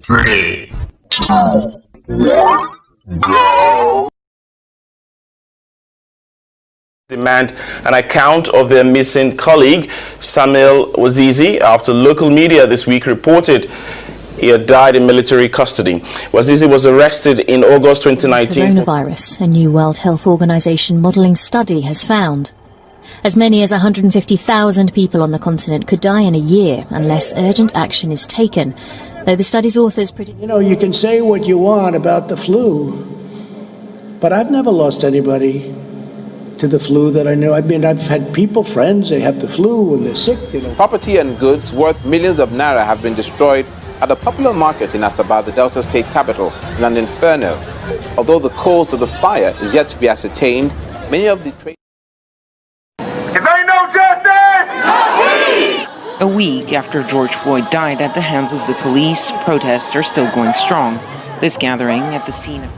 3, 2, 1, go! Demand an account of their missing colleague, Samuel Wazizi, after local media this week reported he had died in military custody. Wazizi was arrested in August 2019. Coronavirus, a new World Health Organization modelling study has found. As many as 150,000 people on the continent could die in a year unless urgent action is taken, though the study's authors predict... You can say what you want about the flu, but I've never lost anybody to the flu that I know. I mean, I've had people, friends, they have the flu and they're sick. Property and goods worth millions of naira have been destroyed at a popular market in Asaba, the Delta State capital, in an inferno. Although the cause of the fire is yet to be ascertained, many of the trade... Is there no justice? No peace! A week after George Floyd died at the hands of the police, protests are still going strong. This gathering at the scene of...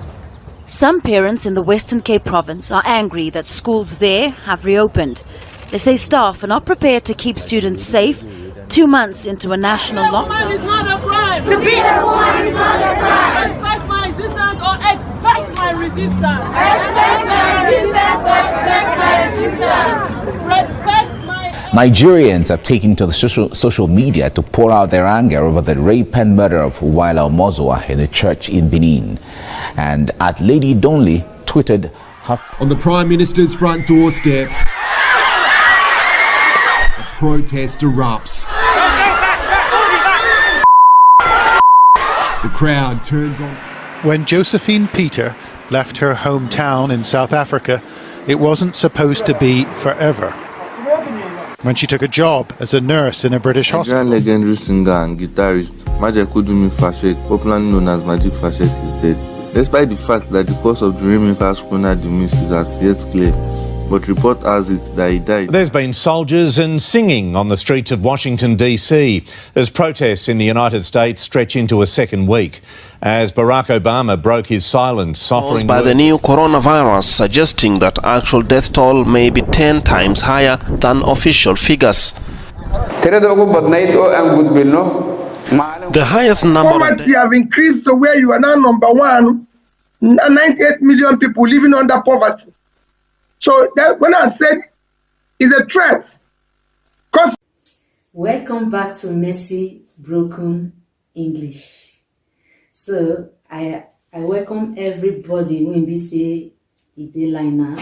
Some parents in the Western Cape province are angry that schools there have reopened. They say staff are not prepared to keep students safe 2 months into a national lockdown. It's not a crime. To be a woman is not a crime. Respect my existence or expect my resistance. Respect my resistance or expect my resistance. Respect my... Nigerians have taken to the social media to pour out their anger over the rape and murder of Waila Omozoa in a church in Benin. And at Lady Donley tweeted her... On the Prime Minister's front doorstep, a protest erupts. The crowd turns on. When Josephine Peter left her hometown in South Africa, it wasn't supposed to be forever. When she took a job as a nurse in a British hospital. Nigerian legendary singer and guitarist Majekodunmi Fasheke, popularly known as Majek Fashek, is dead. Despite the fact that the cause of the Rainmaker's corona demise is as yet clear, but report has it that he died. There's been soldiers and singing on the streets of Washington, D.C. as protests in the United States stretch into a second week, as Barack Obama broke his silence, offering... by the new coronavirus, suggesting that actual death toll may be 10 times higher than official figures. The highest number... Poverty have increased to where you are now number one, 98 million people living under poverty. So that when I said it's a threat. Welcome back to Messy Broken English. So I welcome everybody when we say it dey line now.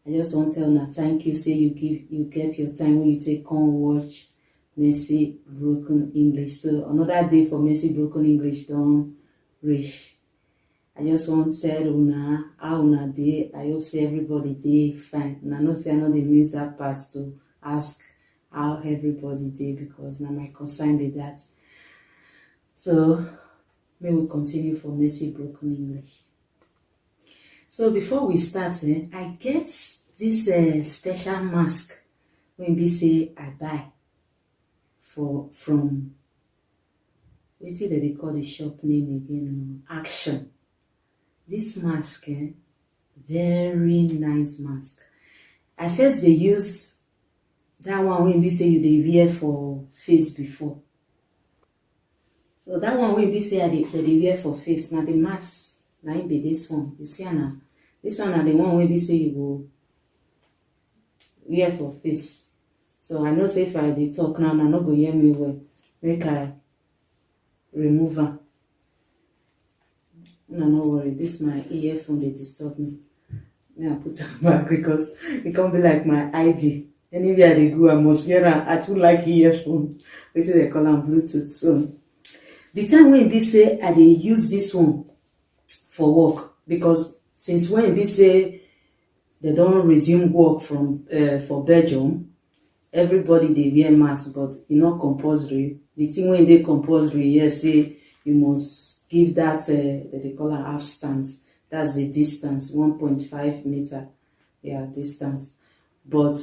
I just want to tell you thank you. Say you get your time when you take on watch Messy Broken English. So another day for Messy Broken English don't reach. I just want to tell una how una dey. I hope say everybody dey fine. And I know say I know they miss that part to ask how everybody dey because now my concern be that. So may we continue for Messy Broken English. So before we start, I get this special mask when we say I buy from what they call the shop name again, Action. This mask, very nice mask. At first they use that one when we say you they wear for face before. So that one when we say they wear for face. Now the mask, now it be this one. You see now, this one are the one when we say you go wear for face. So I know say if I dey talk now, I no go hear me well. Make I remove her. No worry, this my earphone they disturb me. May I put them back because it can't be like my ID. Anywhere they go, I must wear her. I too like earphone. This is they call them Bluetooth. So the time when we say I dey use this one for work because since when we say they don't resume work from for Belgium, everybody they wear mask, but it's not compulsory. The thing when they compulsory, yes, say you must give that they call a half stance. That's the distance, 1.5 meter, distance. But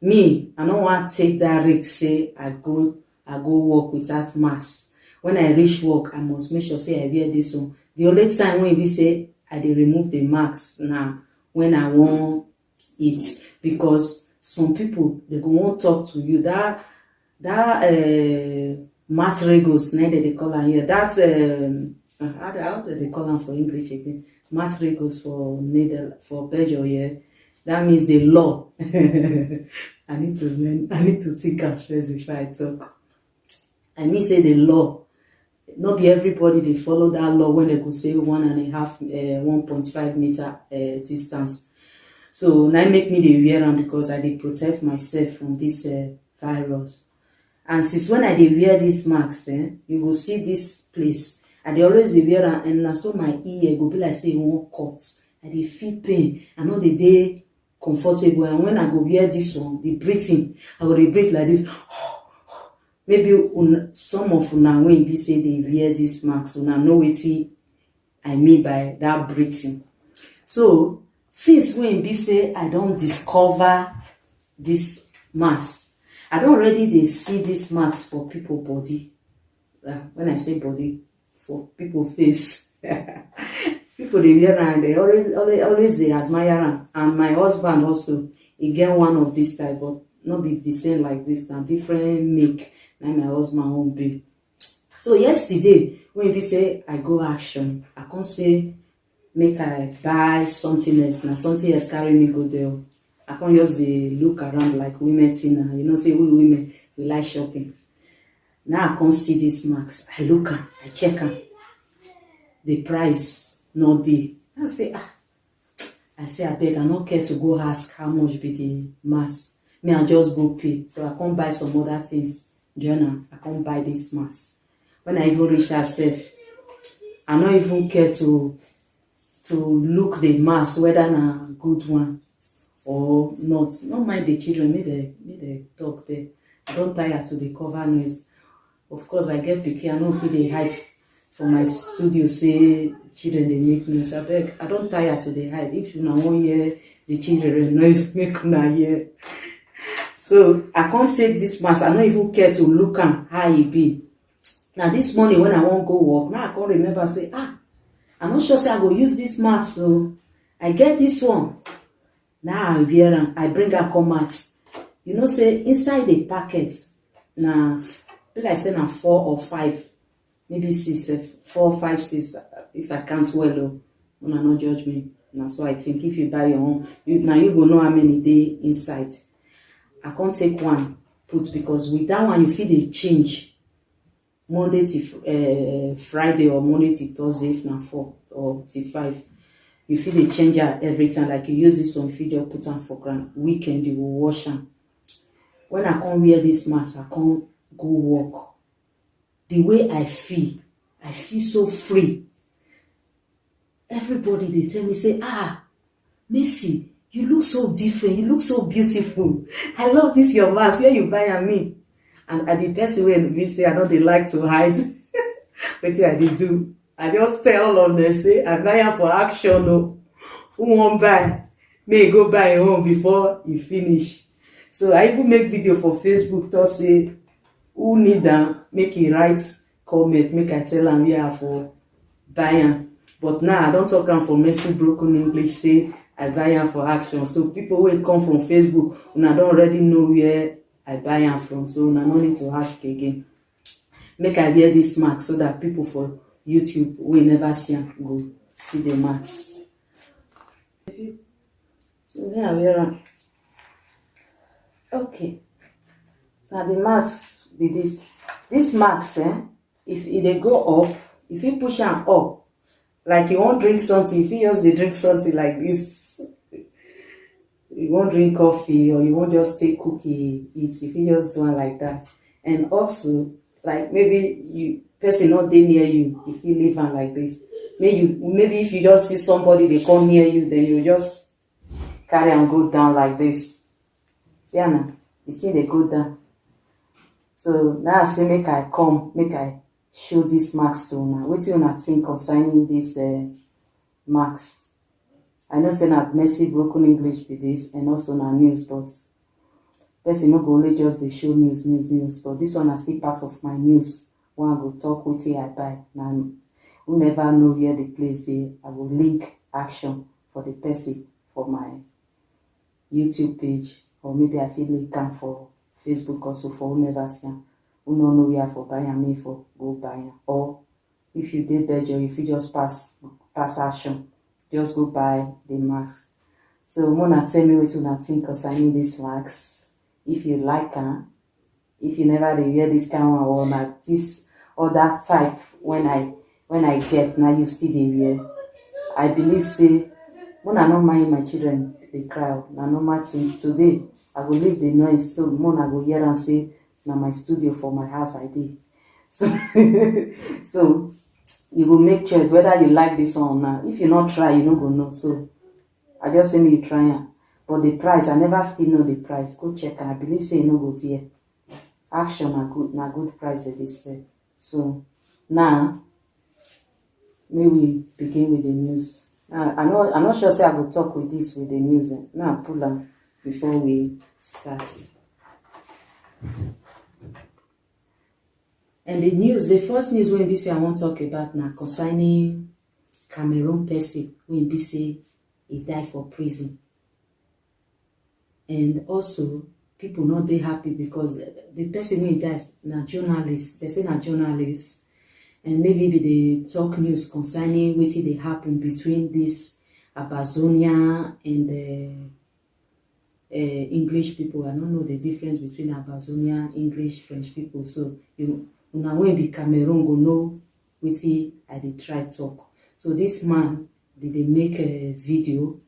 me, I don't want to take that risk. Say I go work without mask. When I reach work, I must make sure say I wear this one. The only time when we say I dey remove the mask now when I want it because some people they go want talk to you that matrigos, they call am here. That how do they call them for English again? Matrigos for Belgium here. That means the law. I need to learn. I need to think at first before I talk. I mean, say the law. Not be everybody they follow that law when they could say 1.5 meter distance. So now make me the wear them because I did protect myself from this virus. And since when I did wear these masks, you will see this place. And they always dey wear am, and so my ear go be like say one cut. I dey feel pain. I know the day comfortable, and when I go wear this one, the breathing, I go dey breathe like this. Maybe some of una when be say they wear this mask, una know wetin I mean by that breathing. So since when be say I don't discover this mask, I don't already they see this mask for people body. When I say body, for people face. People they wear and they always they admire them. And my husband also, he get one of this type, but not be the same like this, now different make. Now my husband won't be. So yesterday, when we say I go action, I can't say make I buy something else. Now something else carry me go there. I can't just the look around like women thing. You know, say we women we like shopping. Now I can't see this mask. I look at, I check am. The price not there. I say I beg, I not care to go ask how much be the mask. Me I just go pay. So I can't buy some other things. Journal, I can't buy this mask. When I even reach herself, I not even care to look the mask whether na good one or not. Not mind the children, may they talk there. I don't tire to the cover noise. Of course, I get picky. I know if they hide from my studio, say children they make noise. I beg, I don't tire to the hide. If you now want hear the children noise, make una hear. So I can't take this mask. I don't even care to look at how it be. Now this morning when I won't go work, now I can't remember say, I'm not sure say I go use this mask. So I get this one. Now I wear them. I bring a come out. You know, say inside the packet, now like say now 4 or 5, maybe 6, 4, 5, 6. If I can't swallow, when I not judge me. Now so I think if you buy your own, now you go know how many days inside. I can't take one put because with that one you feel they change Monday to Friday or Monday to Thursday if not 4 or till 5. You feel they change every time. Like you use this one, if you just put on for grand weekend, you will wash them. When I can't wear this mask, I can't go work. The way I feel so free. Everybody they tell me say, Messi, you look so different. You look so beautiful. I love this your mask. Where you buy on me? And I be person when we say I know they like to hide. But I did do. I just tell all of them say I buy am for action. No, who won't buy? May go buy your own before you finish. So I even make video for Facebook to say who need them. Make it write comment. Make I tell them where for buy am. But now I don't talk am for messy broken English. Say I buy am for action. So people will come from Facebook and I don't already know where I buy am from. So I no need to ask again. Make I wear this mask so that people for YouTube will never see am go see the mask. So then I wear am. Okay. Now the mask be this. This mask, if they go up, if you push am up, like you won't drink something, if you just drink something like this. You won't drink coffee or you won't just take cookie eat if you just do it like that. And also, like maybe you person not there near you if you live on like this. Maybe if you just see somebody they come near you, then you just carry and go down like this. See Anna, the thing they go down. So now I say make I come, make I show this mask to now. What do you think concerning this mask? I know say na messy broken English be this and also na news, but person no go only just they show news. But this one is still part of my news. When I go talk with I buy. Now who never know where the place there. I will link action for the person for my YouTube page, or maybe I feel link am for Facebook also for who never see am. who no know where for buy am, me for go buy am. Or if you did better, if you just pass action, just go buy the mask. So Mona tell me what you think concerning these masks. If you like them, if you never wear this kind of or like this or that type when I get now you still dey wear. I believe say Mona not mind my children they cry. Na normal thing. Today I will leave the noise so Mona go hear and say na my studio for my house I did. So so you will make choice whether you like this one or not. If you not try, you don't go know. So I just say me you try it. But the price, I never still know the price. Go check and I believe say you no go there. Action na good price that they say. So now may we begin with the news. I'm not sure say I will talk with this with the news. Now pull up before we start. And the news, the first news when we say I want to talk about now concerning Cameroon person when we say he died for prison. And also people not they happy because the person when he died na journalist. They say na journalist. And maybe they talk news concerning what they happen between this Abazonia and the English people. I don't know the difference between Abazonia, English, French people. So you now when be Cameroon go know what I they try talk. So this man they make a video,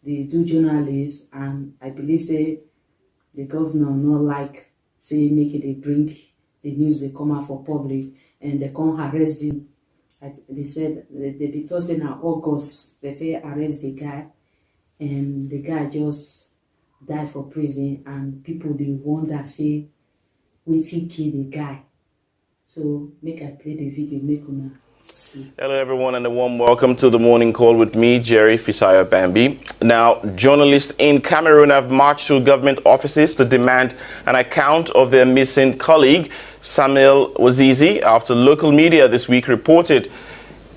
they do journalists, and I believe say the governor not like say make it they bring the news they come out for public and they come arrest him. They said they be told in August that they arrest the guy and the guy just died for prison and people they wonder say waiting kill the guy. So make I play the video, make una see. Hello everyone and a warm welcome to the morning call with me, Jerry Fisayo Bambi. Now, journalists in Cameroon have marched to government offices to demand an account of their missing colleague, Samuel Wazizi, after local media this week reported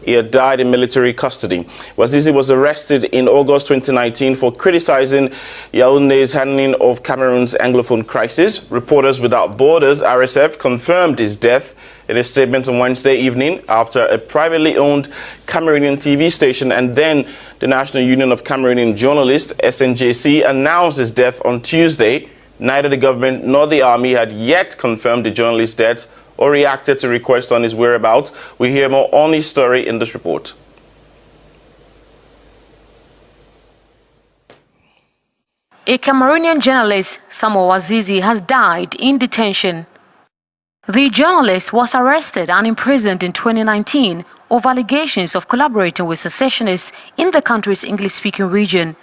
he had died in military custody. Wazizi was arrested in August 2019 for criticizing Yaoundé's handling of Cameroon's Anglophone crisis. Reporters Without Borders, RSF, confirmed his death in a statement on Wednesday evening after a privately owned Cameroonian TV station and then the National Union of Cameroonian Journalists, SNJC, announced his death on Tuesday. Neither the government nor the army had yet confirmed the journalist's death or reacted to requests on his whereabouts. We hear more on his story in this report. A Cameroonian journalist, Samuel Wazizi, has died in detention. The journalist was arrested and imprisoned in 2019 over allegations of collaborating with secessionists in the country's English-speaking region.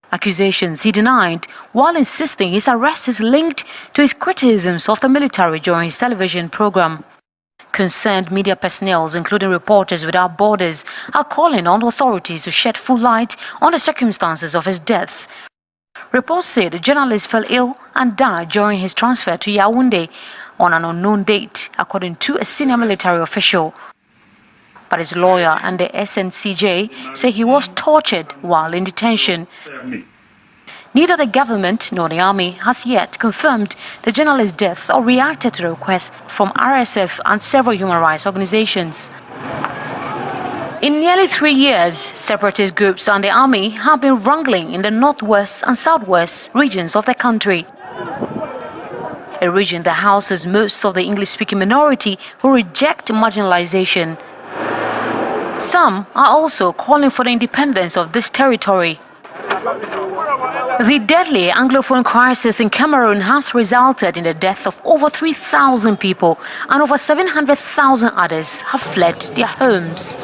Accusations he denied while insisting his arrest is linked to his criticisms of the military during his television program. Concerned media personnel, including Reporters Without Borders, are calling on authorities to shed full light on the circumstances of his death. Reports say the journalist fell ill and died during his transfer to Yaoundé on an unknown date, according to a senior military official. But his lawyer and the SNCJ say he was tortured while in detention. Neither the government nor the army has yet confirmed the journalist's death or reacted to the request from RSF and several human rights organizations. In nearly 3 years, separatist groups and the army have been wrangling in the northwest and southwest regions of the country, a region that houses most of the English-speaking minority who reject marginalization. Some are also calling for the independence of this territory. The deadly Anglophone crisis in Cameroon has resulted in the death of over 3,000 people and over 700,000 others have fled their homes.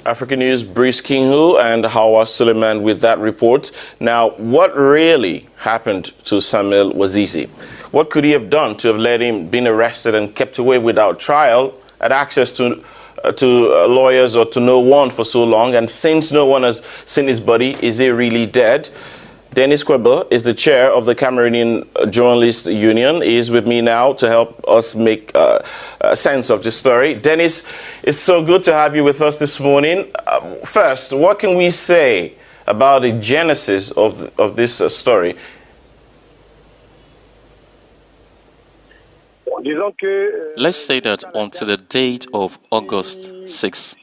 African News, Brice Kinghu and Hawa Suleiman with that report. Now, what really happened to Samuel Wazizi? What could he have done to have let him been arrested and kept away without trial, had access to lawyers or to no one for so long? And since no one has seen his body, is he really dead? Dennis Kwebe is the chair of the Cameroonian Journalists Union. He is with me now to help us make sense of this story. Dennis, it's so good to have you with us this morning. First, what can we say about the genesis of this story? Let's say that until the date of August 6,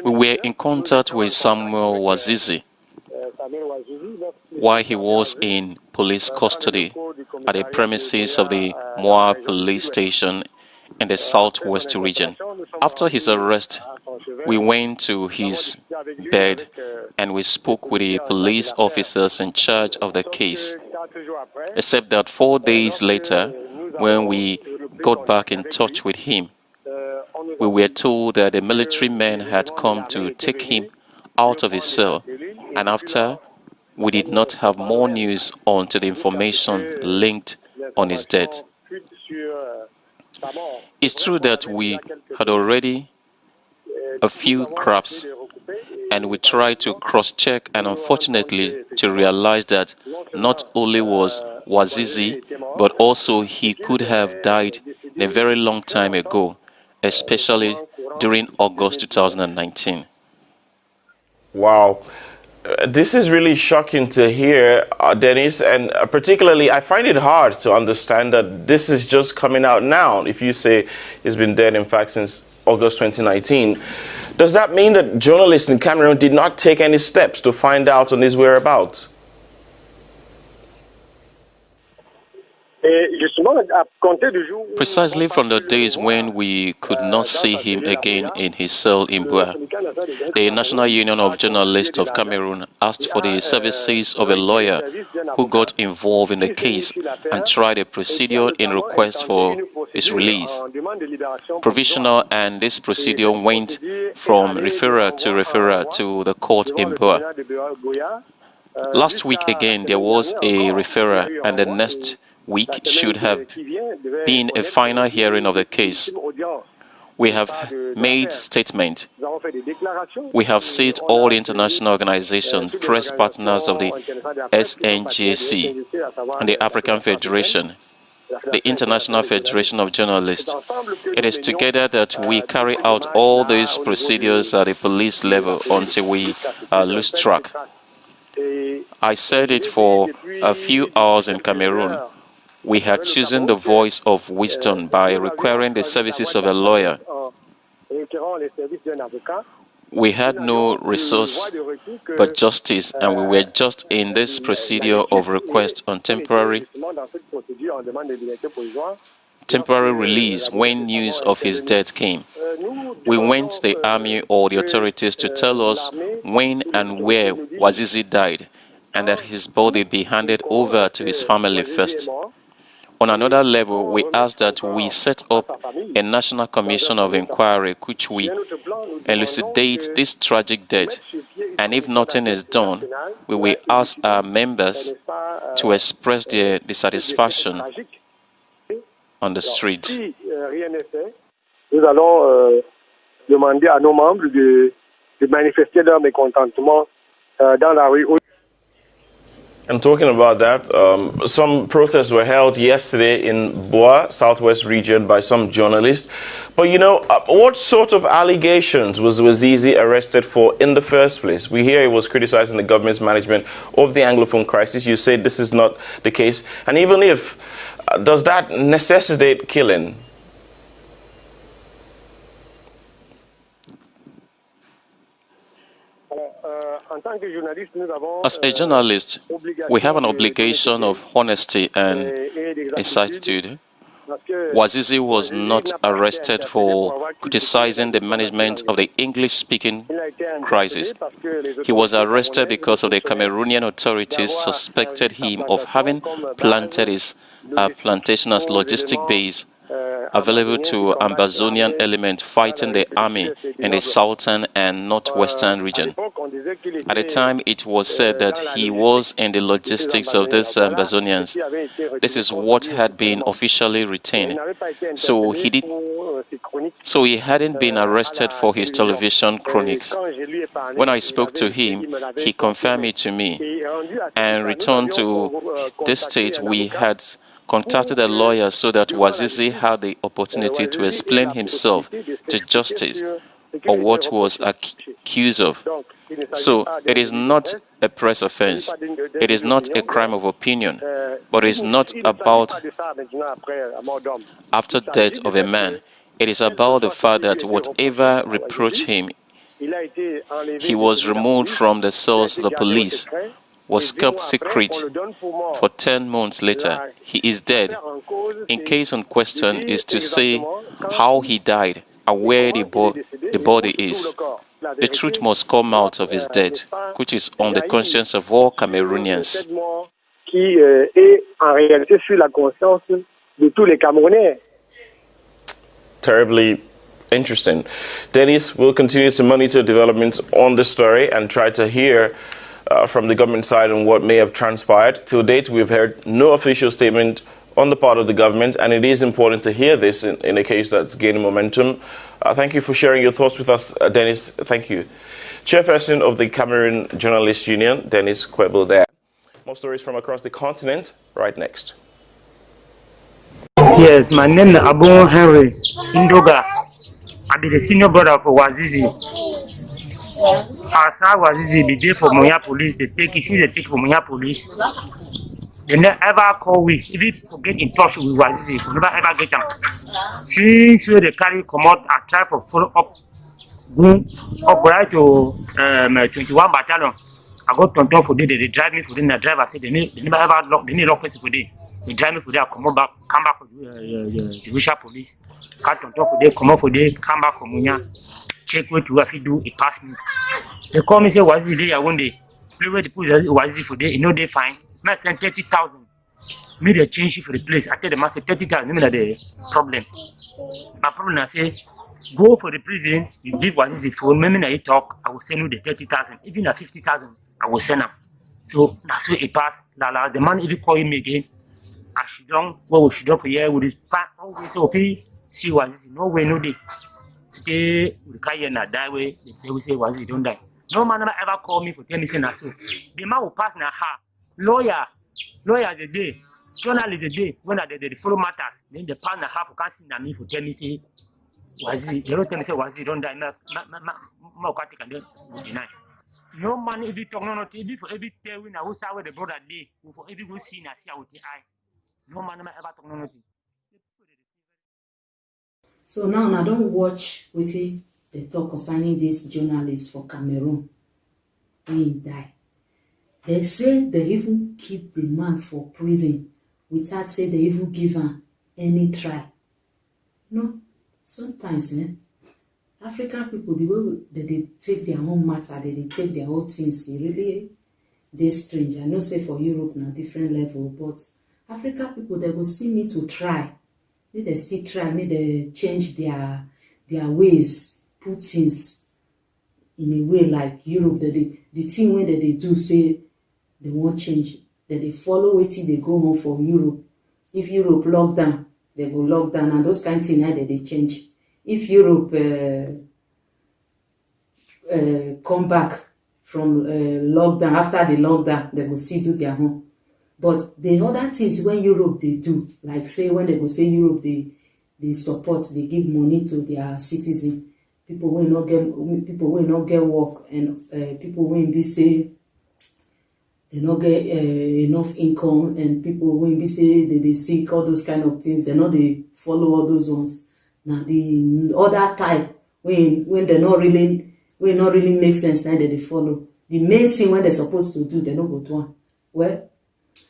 we were in contact with Samuel Wazizi while he was in police custody at the premises of the Moa police station in the southwest region. After his arrest, we went to his bed and we spoke with the police officers in charge of the case. Except that 4 days later, when we got back in touch with him, we were told that the military men had come to take him out of his cell, and after, we did not have more news until the information linked on his death. It's true that we had already a few crabs, and we tried to cross-check, and unfortunately to realize that not only was Wazizi, but also he could have died a very long time ago, especially during August 2019. Wow. This is really shocking to hear, Dennis, and particularly I find it hard to understand that this is just coming out now. If you say he's been dead, in fact, since August 2019, does that mean that journalists in Cameroon did not take any steps to find out on his whereabouts? Precisely from the days when we could not see him again in his cell in Bua, the National Union of Journalists of Cameroon asked for the services of a lawyer who got involved in the case and tried a procedure in request for his release. Provisional, and this procedure went from referral to the court in Bua. Last week again there was a referral, and the next week should have been a final hearing of the case. We have made statements. We have seized all the international organizations, press partners of the SNJC and the African Federation, the International Federation of Journalists. It is together that we carry out all these procedures at the police level until we lose track. I said it for a few hours in Cameroon. We had chosen the voice of wisdom by requiring the services of a lawyer. We had no resource but justice, and we were just in this procedure of request on temporary release when news of his death came. We went to the army or the authorities to tell us when and where Wazizi died, and that his body be handed over to his family first. On another level, we asked that we set up a national commission of inquiry which we elucidate this tragic death, and if nothing is done, we will ask our members to express their dissatisfaction on the street. Nous allons demander à nos membres de manifester leur mécontentement dans la rue. And talking about that, some protests were held yesterday in Boa, southwest region, by some journalists. But you know, what sort of allegations was Wazizi arrested for in the first place? We hear he was criticizing the government's management of the Anglophone crisis. You say this is not the case. And even if, does that necessitate killing? As a journalist, we have an obligation of honesty and exactitude. Wazizi was not arrested for criticizing the management of the English-speaking crisis. He was arrested because of the Cameroonian authorities suspected him of having planted his plantation as logistic base available to Amazonian elements fighting the army in the southern and northwestern region. At the time, it was said that he was in the logistics of these Amazonians. This is what had been officially retained. So he hadn't been arrested for his television chroniques. When I spoke to him, he confirmed it to me and returned to this state. We had contacted a lawyer so that Wazizi had the opportunity to explain himself to justice or what he was accused of. So it is not a press offense. It is not a crime of opinion, but it is not about after death of a man. It is about the fact that whatever reproach him, he was removed from the cells of the police, was kept secret for 10 months later. He is dead. In case on question is to say how he died and where the body is. The truth must come out of his death, which is on the conscience of all Cameroonians. Terribly interesting. Dennis will continue to monitor developments on the story and try to hear from the government side on what may have transpired. Till date, we've heard no official statement on the part of the government, and it is important to hear this in a case that's gaining momentum. Thank you for sharing your thoughts with us, Dennis. Thank you. Chairperson of the Cameroon Journalists Union, Dennis Kwebel there. More stories from across the continent right next. Yes, my name is Abu Henry Ndoga. I be the senior brother for Wazizi. As I Wazizi be there for Moya police, they take for Moya police. They never ever call we. If you get in touch with Wazizi, we never ever get them. Since they carry come out, I try to follow up, go up right to 21 battalion. I got tonton for day. They drive me for day. The driver said they never ever lock. They need lock place for day. They drive me for day. I come back for the judicial police. Got tonton for day. Come out for day. Come back for Munya. Check what you have to do. It pass me. They call me say Wazizi day. I one day. Play where the put Wazizi for day. You know they fine. I send 30,000. Made a change for the place. I tell the master 30,000. Maybe the problem. My problem I say, go for the prison. You give Wazizi phone. Maybe I talk. I will send you the 30,000. Even at 50,000, I will send them. So that's where it passed. The man if you call him again, I should don't. What we should do for here with this part. Always say okay. See Wazizi. No way, no day. Stay with the car here na die way. They say we say Wazizi don't die. No man never ever call me for tell me say na so. The man will pass na her. Lawyer the day, journalist the day, when they follow matters, then the partner half can't see me for tell me say, Wazizi, they don't tell me say Wazizi don't die, can deny. No man if you talk no TV for every tell we now where the brother day, for every go see na see with the eye. No man ever talk no nothing. So now I don't watch with the talk concerning this journalist for Cameroon. He die. They say they even keep the man for prison without say they even give him any try. No, sometimes African people, the way that they take their own matter, they take their own things, they really they strange. I know say for Europe na different level, but African people they will still need to try. May they still try, may they change their ways, put things in a way like Europe that the thing when they do say they won't change, that they follow it till they go home for Europe. If Europe lock down, they go lock down, and those kind of things that they change. If Europe come back from lockdown, after the lockdown, they will still do their home. But the other things when Europe they do, like say when they go say Europe they support, they give money to their citizens. People will not get work, and people will be say they not get enough income, and people will be say they sick, all those kind of things. They not they follow all those ones. Now the other type when they not really make sense, now that they follow. The main thing when they're supposed to do, they don't go to one. Well,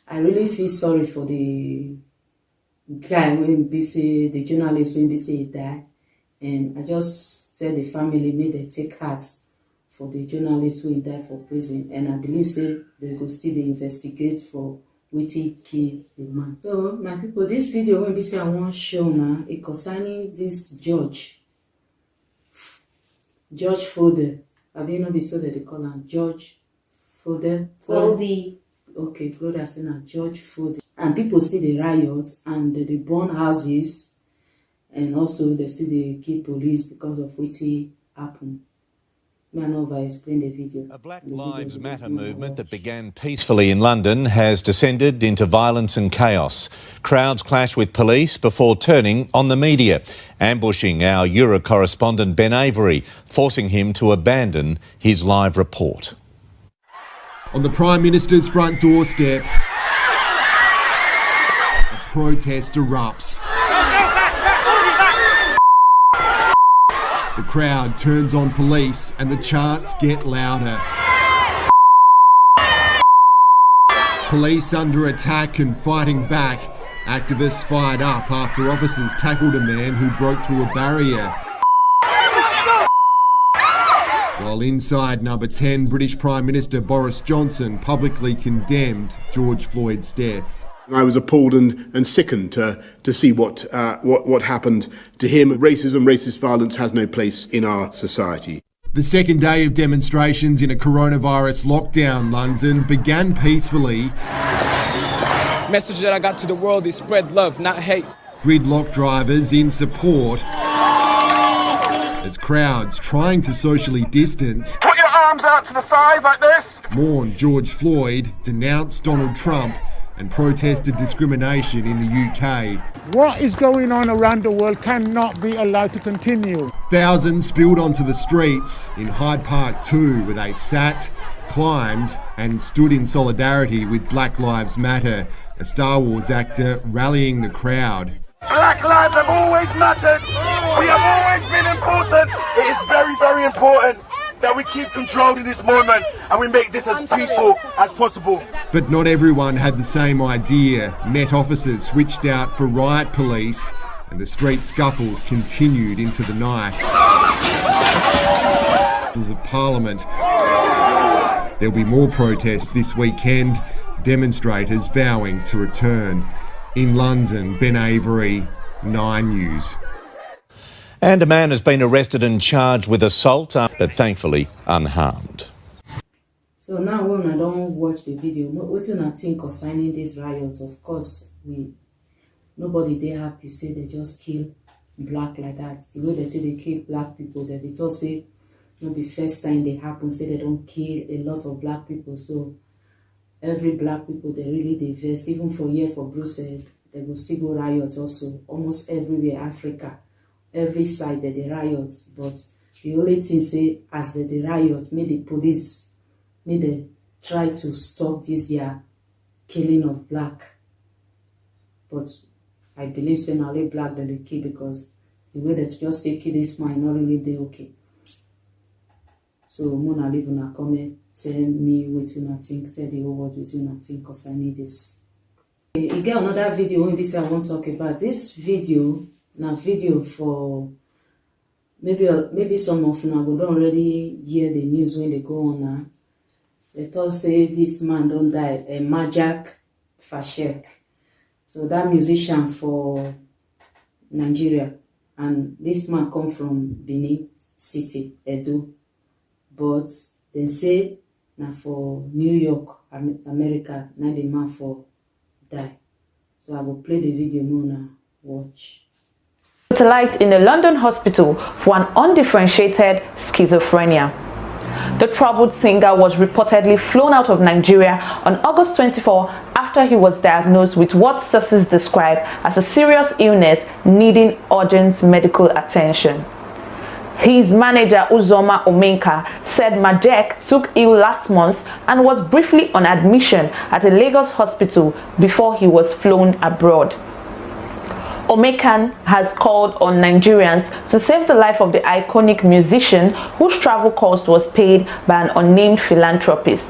I really feel sorry for the guy when be say the journalist when be say he died, and I just tell the family may they take heart for the journalist who died for prison, and I believe say they go still investigate for wetin kill the man. So my people, this video when be say I want show now it concerning this George Fode. I mean not be so that they call him George Fode. Okay, Gloria say na George Fode. And people still they riot and they burn houses, and also they still they kill police because of wetin happen. May I not explain the video. A Black Lives Matter movement that began peacefully in London has descended into violence and chaos. Crowds clash with police before turning on the media, ambushing our Euro correspondent Ben Avery, forcing him to abandon his live report. On the Prime Minister's front doorstep, a protest erupts. The crowd turns on police and the chants get louder. Police under attack and fighting back. Activists fired up after officers tackled a man who broke through a barrier. While inside number 10, British Prime Minister Boris Johnson publicly condemned George Floyd's death. I was appalled and sickened to see what happened to him. Racism, racist violence has no place in our society. The second day of demonstrations in a coronavirus lockdown London began peacefully. Message that I got to the world is spread love, not hate. Gridlock drivers in support as crowds trying to socially distance. Put your arms out to the side like this. Mourned George Floyd, denounced Donald Trump and protested discrimination in the UK. What is going on around the world cannot be allowed to continue. Thousands spilled onto the streets in Hyde Park too, where they sat, climbed and stood in solidarity with Black Lives Matter, a Star Wars actor rallying the crowd. Black lives have always mattered. We have always been important. It is very, very important that we keep control in this moment and we make this as peaceful as possible. But not everyone had the same idea. Met officers switched out for riot police and the street scuffles continued into the night. Of Parliament. There'll be more protests this weekend, demonstrators vowing to return. In London, Ben Avery, 9 News. And a man has been arrested and charged with assault, but thankfully unharmed. So now when I don't watch the video, what do you think concerning this riot? Of course, nobody they happy say they just kill black like that. The way they say they kill black people, that it all say no be first time they happen, say they don't kill a lot of black people. So every black people they really diverse, even for here for Brussels, they will still go riot also, almost everywhere, Africa. Every side that they riot, but the only thing say as they riot, may the police, may they try to stop this year killing of black. But I believe say now only black that they kill because the way that just they kill this man, not really they okay. So Mona leave on a comment, tell me what you not think, tell the whole world what you not think concerning this. You get another video when I want to talk about this video. Now video for maybe some of you don't already hear the news when they go on now. They thought say this man don't die, Majek Fashek. So that musician for Nigeria, and this man come from Benin City, Edo, but they say now for New York, America, now the man for die. So I will play the video more now. Watch. Hospitalized in a London hospital for an undifferentiated schizophrenia. The troubled singer was reportedly flown out of Nigeria on August 24 after he was diagnosed with what sources describe as a serious illness needing urgent medical attention. His manager Uzoma Omenka said Majek took ill last month and was briefly on admission at a Lagos hospital before he was flown abroad. Omekan has called on Nigerians to save the life of the iconic musician whose travel cost was paid by an unnamed philanthropist.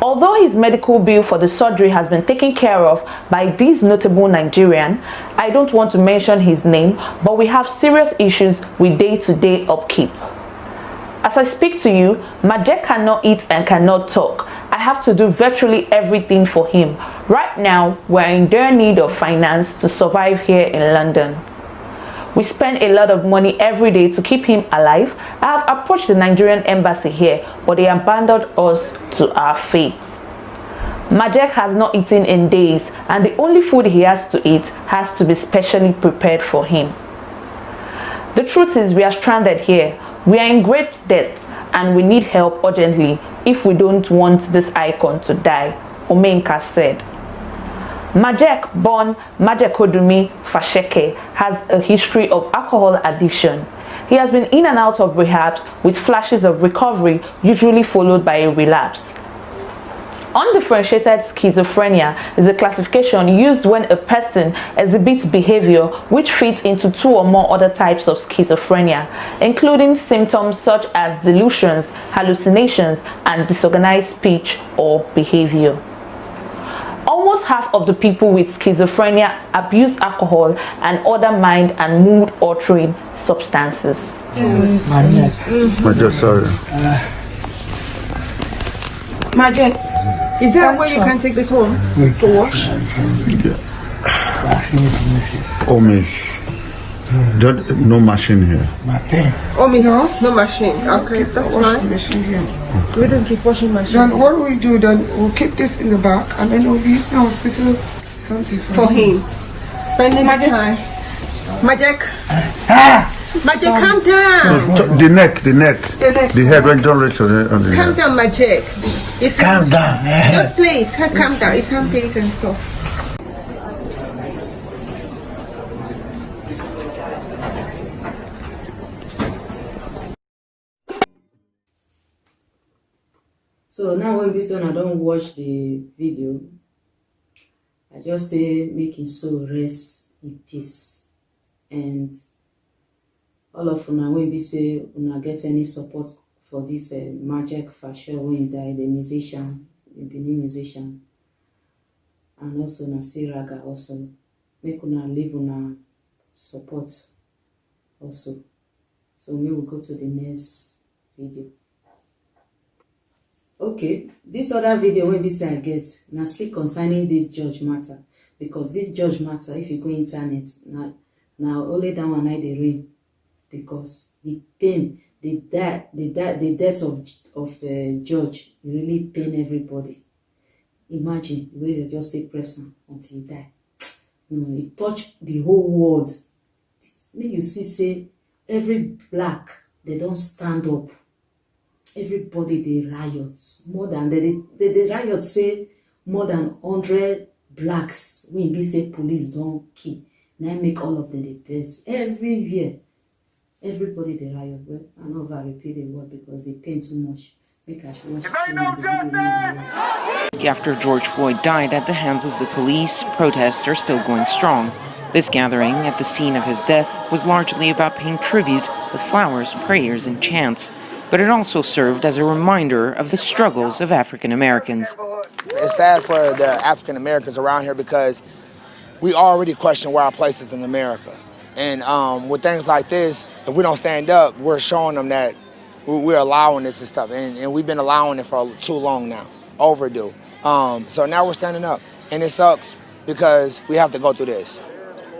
Although his medical bill for the surgery has been taken care of by this notable Nigerian, I don't want to mention his name, but we have serious issues with day-to-day upkeep. As I speak to you, Majek cannot eat and cannot talk. I have to do virtually everything for him. Right now, we're in dire need of finance to survive here in London. We spend a lot of money every day to keep him alive. I have approached the Nigerian embassy here, but they abandoned us to our fate. Majek has not eaten in days, and the only food he has to eat has to be specially prepared for him. The truth is we are stranded here. We are in great debt and we need help urgently if we don't want this icon to die, Omenka said. Majek, born Majekodunmi Fasheke, has a history of alcohol addiction. He has been in and out of rehabs with flashes of recovery, usually followed by a relapse. Undifferentiated schizophrenia is a classification used when a person exhibits behavior which fits into two or more other types of schizophrenia, including symptoms such as delusions, hallucinations, and disorganized speech or behavior. Almost half of the people with schizophrenia abuse alcohol and other mind and mood altering substances. Majek, sorry. Majek, is there a way you can take this home to wash? Oh, miss. No machine here. Oh, miss, no machine. Okay, that's fine. Machine here. We don't keep washing machine. Then what we do, then we'll keep this in the back and then we'll be using hospital something for him. Pending the time. Majek. Majek, calm down. The neck. The head went down right on the Calm down, Majek. Calm down. Just please, calm down. It's some pains and stuff. So now when this one I don't watch the video, I just say make his soul rest in peace. And all of una when we say una get any support for this Majek Fashek when he died, the musician, the Benin musician, and also na still raga also. Make una leave una support also. So we will go to the next video. Okay, this other video when we say I get now still concerning this judge matter, because this judge matter, if you go internet now only that one I dey read, because the pain, the death of judge really pain everybody. Imagine the way they just stay present until he die. No, it touched the whole world. Make you see every black they don't stand up. Everybody they riot more than they riot say more than 100 blacks when be say police don't kill. Now make all of them the best everywhere. Everybody they riot. Well, I know if I repeat the word because they pain too much. Make us watch. After George Floyd died at the hands of the police, protests are still going strong. This gathering at the scene of his death was largely about paying tribute with flowers, prayers, and chants. But it also served as a reminder of the struggles of African Americans. It's sad for the African Americans around here because we already question where our place is in America. And with things like this, if we don't stand up, we're showing them that we're allowing this and stuff. And we've been allowing it for too long now, overdue. So now we're standing up. And it sucks because we have to go through this.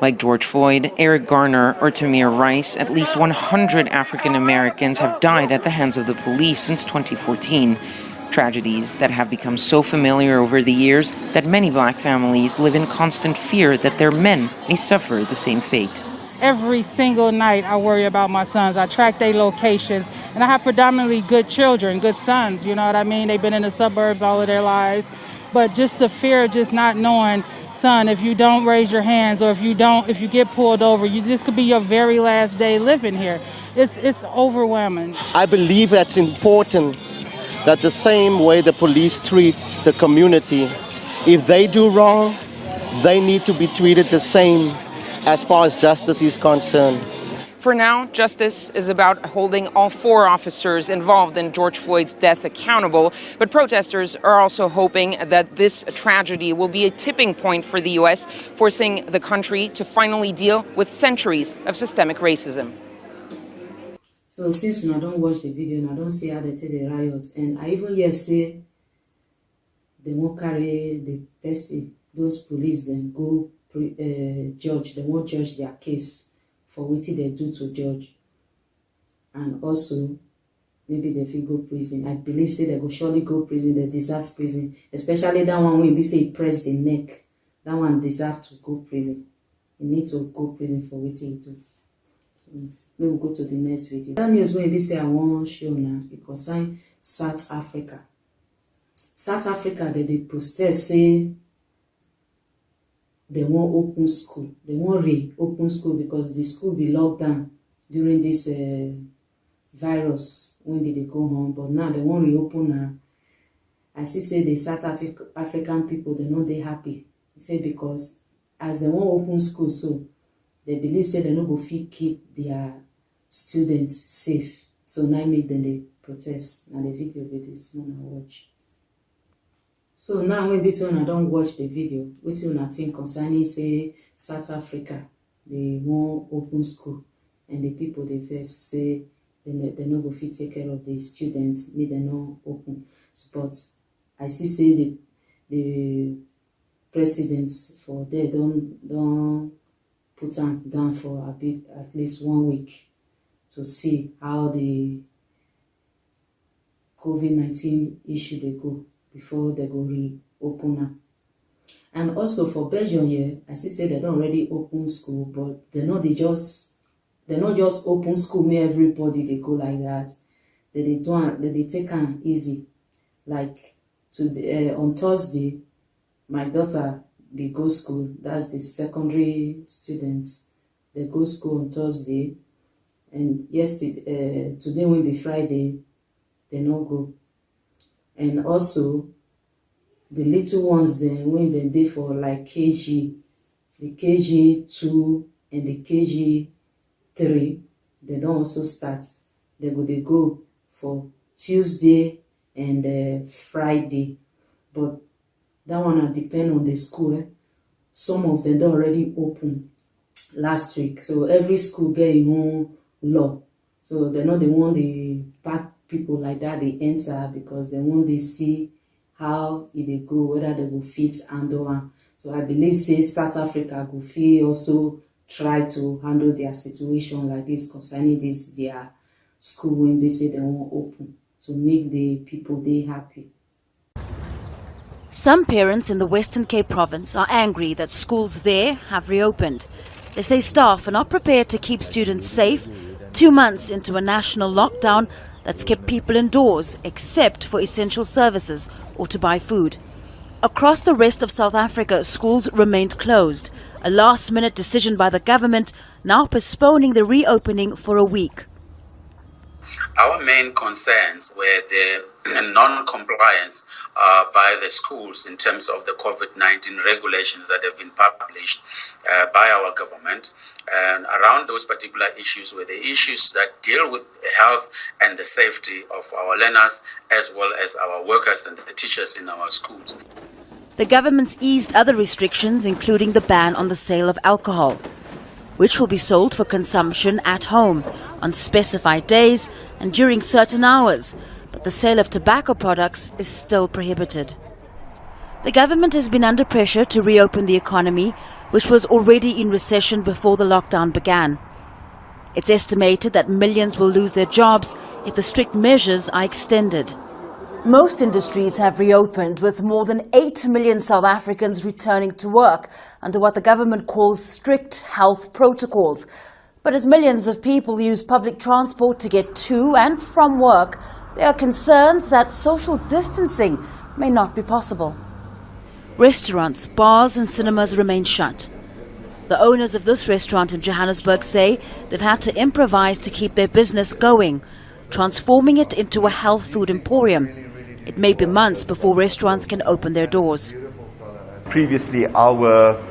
Like George Floyd, Eric Garner, or Tamir Rice, at least 100 African Americans have died at the hands of the police since 2014. Tragedies that have become so familiar over the years that many black families live in constant fear that their men may suffer the same fate. Every single night I worry about my sons. I track their locations, and I have predominantly good children, good sons, you know what I mean? They've been in the suburbs all of their lives. But just the fear of just not knowing, son, if you don't raise your hands or if you get pulled over, this could be your very last day living here. It's overwhelming. I believe that's important, that the same way the police treats the community, if they do wrong, they need to be treated the same as far as justice is concerned. For now, justice is about holding all 4 officers involved in George Floyd's death accountable, but protesters are also hoping that this tragedy will be a tipping point for the U.S., forcing the country to finally deal with centuries of systemic racism. So since I don't watch the video and I don't see how they take the riot, and I even hear say they won't carry the person, those police then go judge, they won't judge their case for what they do to judge. And also, maybe they feel go prison. I believe say they go surely go prison, they deserve prison. Especially that one when we say press the neck. That one deserve to go prison. You need to go prison for what he do. So, We will go to the next video. That news maybe say I won't show now because I'm South Africa. South Africa, they protest say they won't open school. They won't reopen school because the school be locked down during this virus when they go home. But now they won't reopen now. I see say the South African people, they know they happy. They say because as they won't open school, so they believe say they no go fit keep their students safe. So now make them they protest. Now the video with this one I watch. So now when this one I don't watch the video, what you not think concerning say South Africa, they won't open school and the people they first say they no go fit take care of the students, make them no open. But I see say the presidents for there don't put them down for a bit, at least 1 week, to see how the COVID-19 issue they go before they go reopen now. And also for Belgium here, I see say they don't already open school, but they not just open school, make everybody they go like that. They take them easy. Like on Thursday, my daughter they go school. That's the secondary students. They go school on Thursday, and yesterday, today will be Friday. They no go. And also, the little ones then when they did for like KG, the KG2 and the KG3, they don't also start. They go for Tuesday and Friday, but that one will depend on the school. Some of them don't already open last week, so every school get their own law. So they know they want the back people like that they enter because they want to see how they go, whether they will fit handle one. So I believe say South Africa go fit also try to handle their situation like this concerning this their school when they say they won't open to make the people they happy. Some parents in the Western Cape province are angry that schools there have reopened. They say staff are not prepared to keep students safe 2 months into a national lockdown that's kept people indoors except for essential services or to buy food. Across the rest of South Africa, schools remained closed, a last-minute decision by the government now postponing the reopening for a week. Our main concerns were the non-compliance by the schools in terms of the COVID-19 regulations that have been published by our government. And around those particular issues were the issues that deal with the health and the safety of our learners as well as our workers and the teachers in our schools. The government's eased other restrictions, including the ban on the sale of alcohol, which will be sold for consumption at home on specified days and during certain hours, but the sale of tobacco products is still prohibited. The government has been under pressure to reopen the economy, which was already in recession before the lockdown began. It's estimated that millions will lose their jobs if the strict measures are extended. Most industries have reopened, with more than 8 million South Africans returning to work under what the government calls strict health protocols. But as millions of people use public transport to get to and from work, there are concerns that social distancing may not be possible. Restaurants, bars and cinemas remain shut. The owners of this restaurant in Johannesburg say they've had to improvise to keep their business going, transforming it into a health food emporium. It may be months before restaurants can open their doors. Previously, our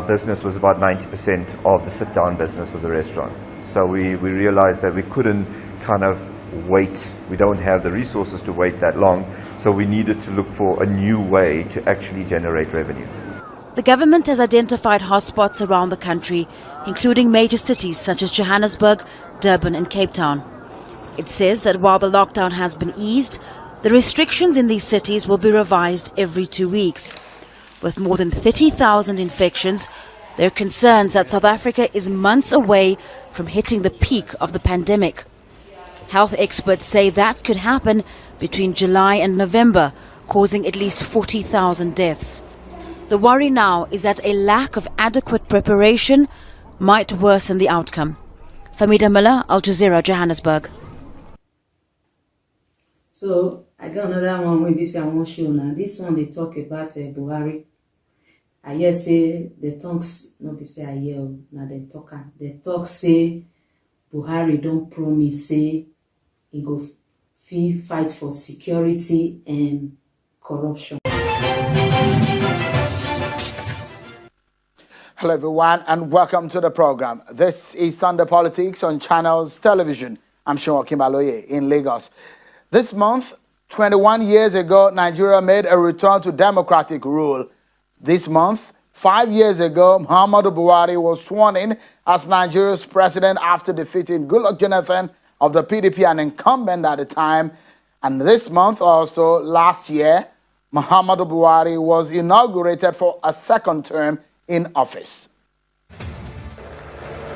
business was about 90% of the sit-down business of the restaurant. So we realized that we couldn't kind of wait. We don't have the resources to wait that long. So we needed to look for a new way to actually generate revenue. The government has identified hotspots around the country, including major cities such as Johannesburg, Durban and Cape Town. It says that while the lockdown has been eased, the restrictions in these cities will be revised every 2 weeks. With more than 30,000 infections, there are concerns that South Africa is months away from hitting the peak of the pandemic. Health experts say that could happen between July and November, causing at least 40,000 deaths. The worry now is that a lack of adequate preparation might worsen the outcome. Famida Miller, Al Jazeera, Johannesburg. So I got another one wey be say I wan show now. This one they talk about Buhari. I hear say the talks no be say I hear now they talk am. The talk say Buhari don't promise say he go fight for security and corruption. Hello everyone and welcome to the program. This is Sunday Politics on Channels Television. I'm Sean Kimbaloye in Lagos. This month, 21 years ago, Nigeria made a return to democratic rule. This month, 5 years ago, Muhammadu Buhari was sworn in as Nigeria's president after defeating Goodluck Jonathan of the PDP, an incumbent at the time. And this month also, last year, Muhammadu Buhari was inaugurated for a second term in office.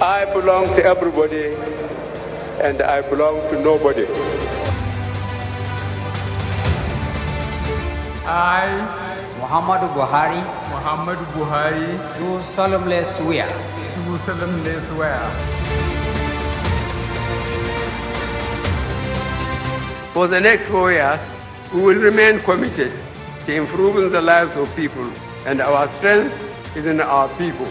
I belong to everybody and I belong to nobody. I, Muhammadu Buhari, do solemnly swear. For the next 4 years, we will remain committed to improving the lives of people, and our strength is in our people.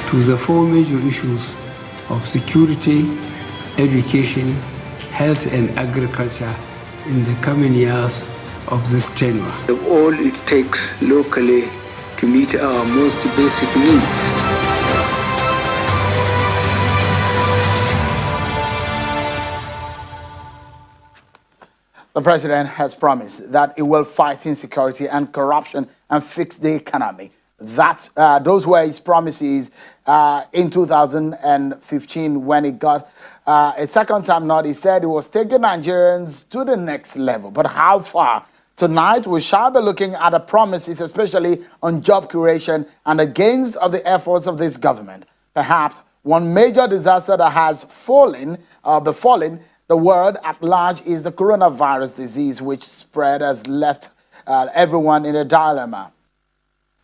To the four major issues of security, education, health and agriculture in the coming years of this tenure. All it takes locally to meet our most basic needs. The president has promised that he will fight insecurity and corruption and fix the economy. Those were his promises in 2015 when he got a second time nod. He said he was taking Nigerians to the next level. But how far? Tonight, we shall be looking at the promises, especially on job creation and the gains of the efforts of this government. Perhaps one major disaster that has befallen the world at large is the coronavirus disease, which spread has left everyone in a dilemma.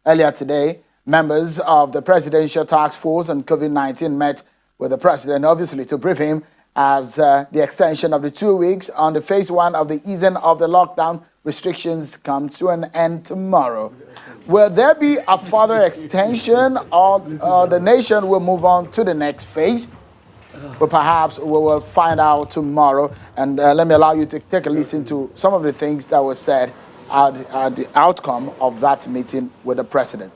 Earlier today, members of the Presidential Task Force on COVID-19 met with the president, obviously, to brief him as the extension of the 2 weeks on the phase 1 of the easing of the lockdown restrictions comes to an end tomorrow. Will there be a further extension, or the nation will move on to the next phase? But perhaps we will find out tomorrow. And let me allow you to take a listen to some of the things that were said at the outcome of that meeting with the president.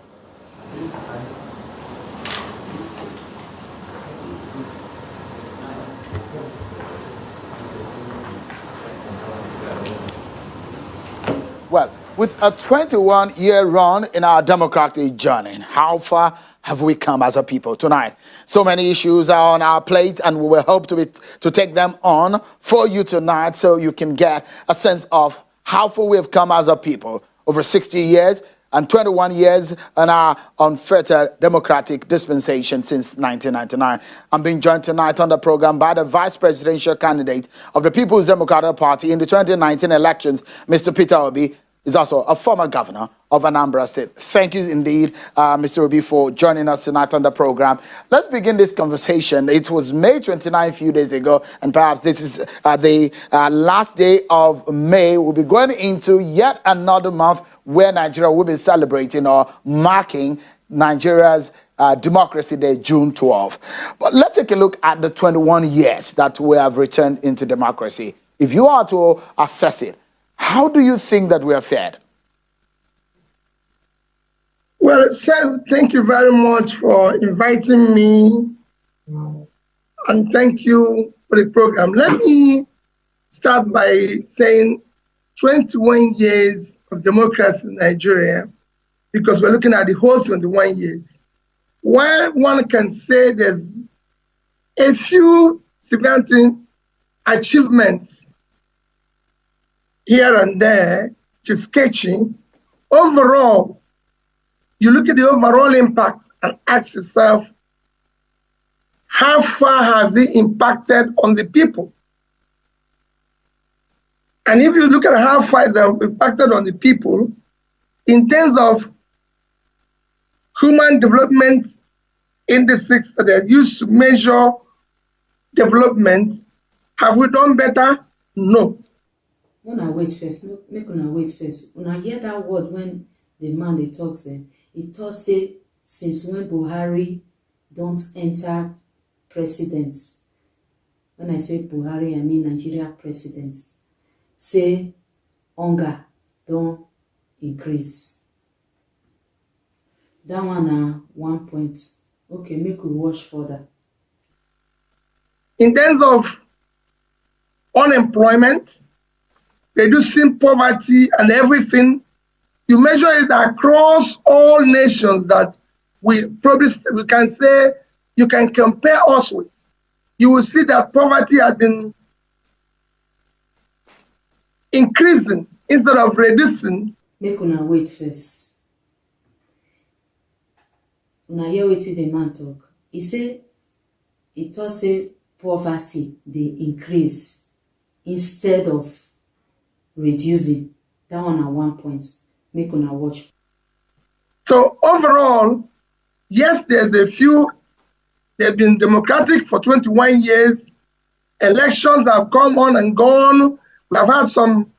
Well, with a 21-year run in our democratic journey, how far have we come as a people tonight? So many issues are on our plate, and we will hope to take them on for you tonight so you can get a sense of how far we have come as a people. Over 60 years and 21 years in our unfettered democratic dispensation since 1999. I'm being joined tonight on the program by the vice presidential candidate of the People's Democratic Party in the 2019 elections, Mr. Peter Obi. Is also a former governor of Anambra State. Thank you indeed, Mr. Obi, for joining us tonight on the program. Let's begin this conversation. It was May 29, a few days ago, and perhaps this is the last day of May. We'll be going into yet another month where Nigeria will be celebrating or marking Nigeria's Democracy Day, June 12. But let's take a look at the 21 years that we have returned into democracy. If you are to assess it, how do you think that we are fared? Well, Chef, thank you very much for inviting me, and thank you for the program. Let me start by saying 21 years of democracy in Nigeria, because we're looking at the whole 21 years. While one can say there's a few significant achievements here and there, just sketching, overall, you look at the overall impact and ask yourself, how far have they impacted on the people? And if you look at how far they have impacted on the people, in terms of human development indices that are used to measure development. Have we done better? No. Una wait first. Make una wait first. Una hear that word when the man they talks. He talks say since when Buhari don't enter presidents. When I say Buhari, I mean Nigeria presidents. Say hunger don't increase. That one 1 point. Okay, make we watch further. In terms of unemployment, reducing poverty and everything, you measure it across all nations that we can say you can compare us with. You will see that poverty has been increasing instead of reducing. Make una wait first. Una hear wetin the man talk. He thought say poverty they increase instead of reducing. That one at 1 point. Make una watch. So overall, yes, there's a few. They've been democratic for 21 years. Elections have come on and gone. We have had some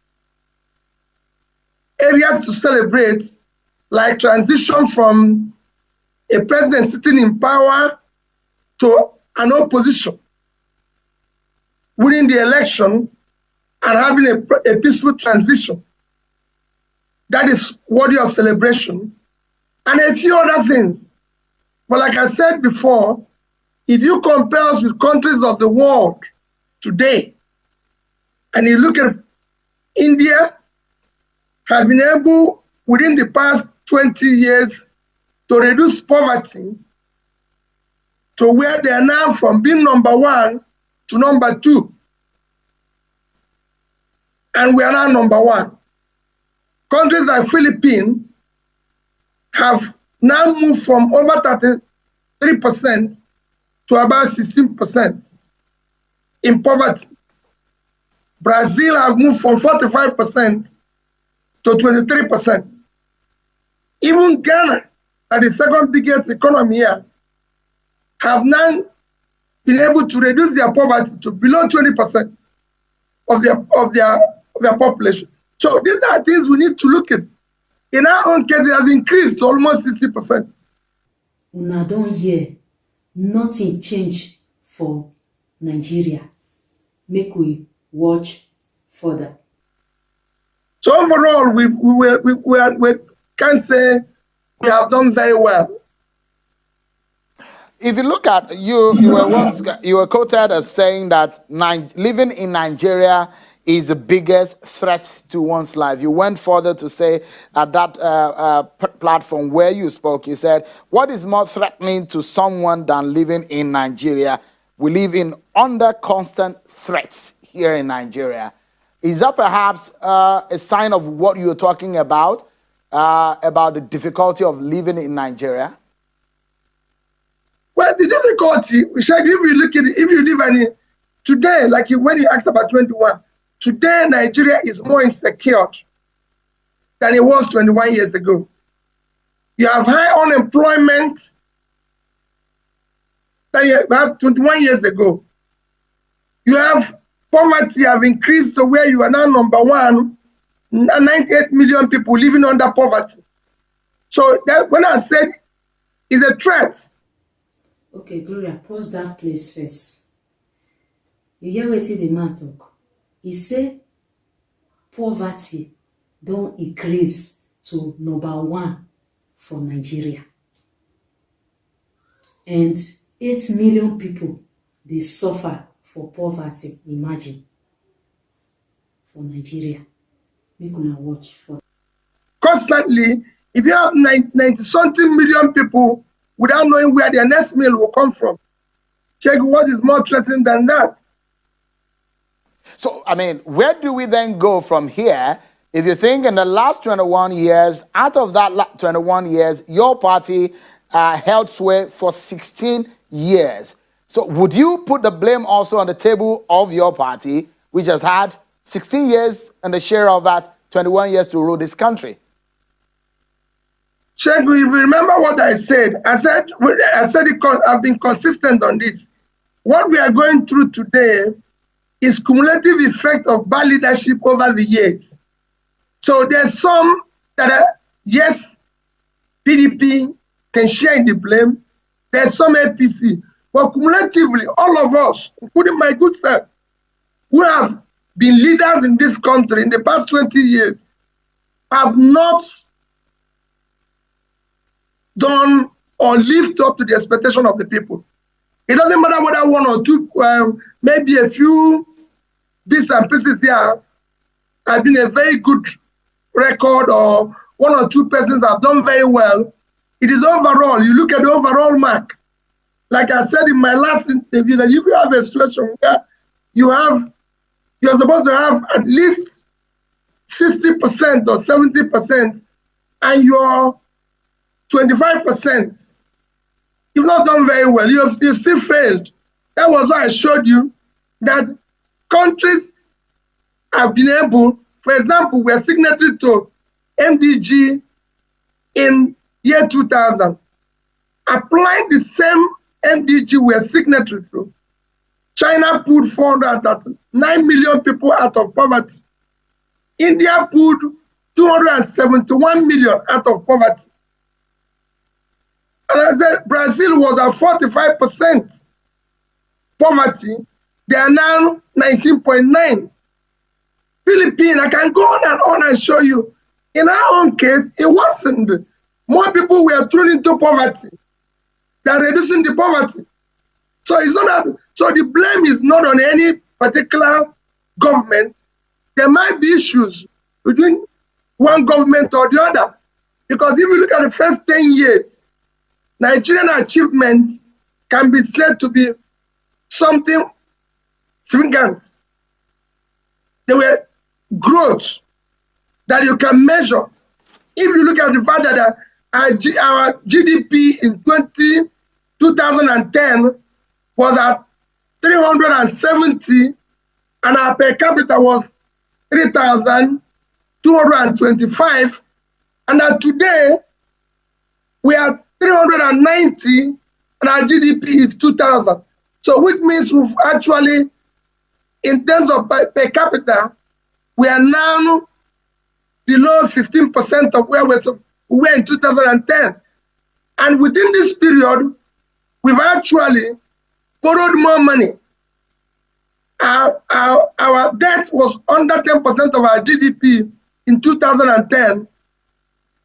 areas to celebrate, like transition from a president sitting in power to an opposition, winning the election and having a peaceful transition. That is worthy of celebration. And a few other things. But like I said before, if you compare us with countries of the world today, and you look at India, have been able, within the past 20 years, to reduce poverty to where they are now from being number 1 to number 2. And we are now number 1. Countries like Philippines have now moved from over 33% to about 16% in poverty. Brazil have moved from 45% to 23%. Even Ghana, at the second biggest economy here, have now been able to reduce their poverty to below 20% of their population. So these are things we need to look at. In our own case, it has increased to almost 60%. Una don't hear nothing change for Nigeria. Make we watch further. So overall, we can say we have done very well. If you look at you were quoted as saying that living in Nigeria is the biggest threat to one's life. You went further to say at that platform where you spoke, you said, what is more threatening to someone than living in Nigeria? We live under constant threats here in Nigeria. Is that perhaps a sign of what you're talking about the difficulty of living in Nigeria? Well, the difficulty, if you look at it, if you live today, like when you asked about 21, today Nigeria is more insecure than it was 21 years ago. You have high unemployment than you have 21 years ago. You have poverty have increased to where you are now number 1, 98 million people living under poverty. So that when I said it's a threat. Okay, Gloria, pause that place first. You hear what the man talk? He say poverty don't increase to number 1 for Nigeria. And 8 million people, they suffer for poverty, imagine, for Nigeria. Make una watch for. Constantly, if you have 90-something million people without knowing where their next meal will come from, check what is more threatening than that. So, I mean, where do we then go from here? If you think in the last 21 years, out of that 21 years, your party held sway for 16 years. So would you put the blame also on the table of your party, which has had 16 years and the share of that 21 years to rule this country? Sheikh, you remember what I said? I said I've been consistent on this. What we are going through today is cumulative effect of bad leadership over the years. So there's some that are, yes, PDP can share in the blame. There's some APC. But cumulatively, all of us, including my good self, who have been leaders in this country in the past 20 years, have not done or lived up to the expectation of the people. It doesn't matter whether one or two, maybe a few bits and pieces here have been a very good record, or one or two persons have done very well. It is overall. You look at the overall mark. Like I said in my last interview, that you have a situation where you're supposed to have at least 60% or 70%, and you're 25%. You've not done very well. You still failed. That was why I showed you that countries have been able, for example, we're signatory to MDG in year 2000. Applying the same MDG we're signatory to, China pulled 439 million people out of poverty. India pulled 271 million out of poverty. And I said Brazil was at 45% poverty. They are now 19.9. Philippines, I can go on and show you. In our own case, it wasn't. More people were thrown into poverty than reducing the poverty. So it's not that. So the blame is not on any particular government. There might be issues between one government or the other. Because if you look at the first 10 years, Nigerian achievements can be said to be something significant. They were growth that you can measure. If you look at the fact that our GDP in 2010 was at 370, and our per capita was 3,225, and that today we are 390, and our GDP is 2,000. So which means we've actually, in terms of per capita, we are now below 15% of where we were in 2010. And within this period, we've actually borrowed more money. Our debt was under 10% of our GDP in 2010.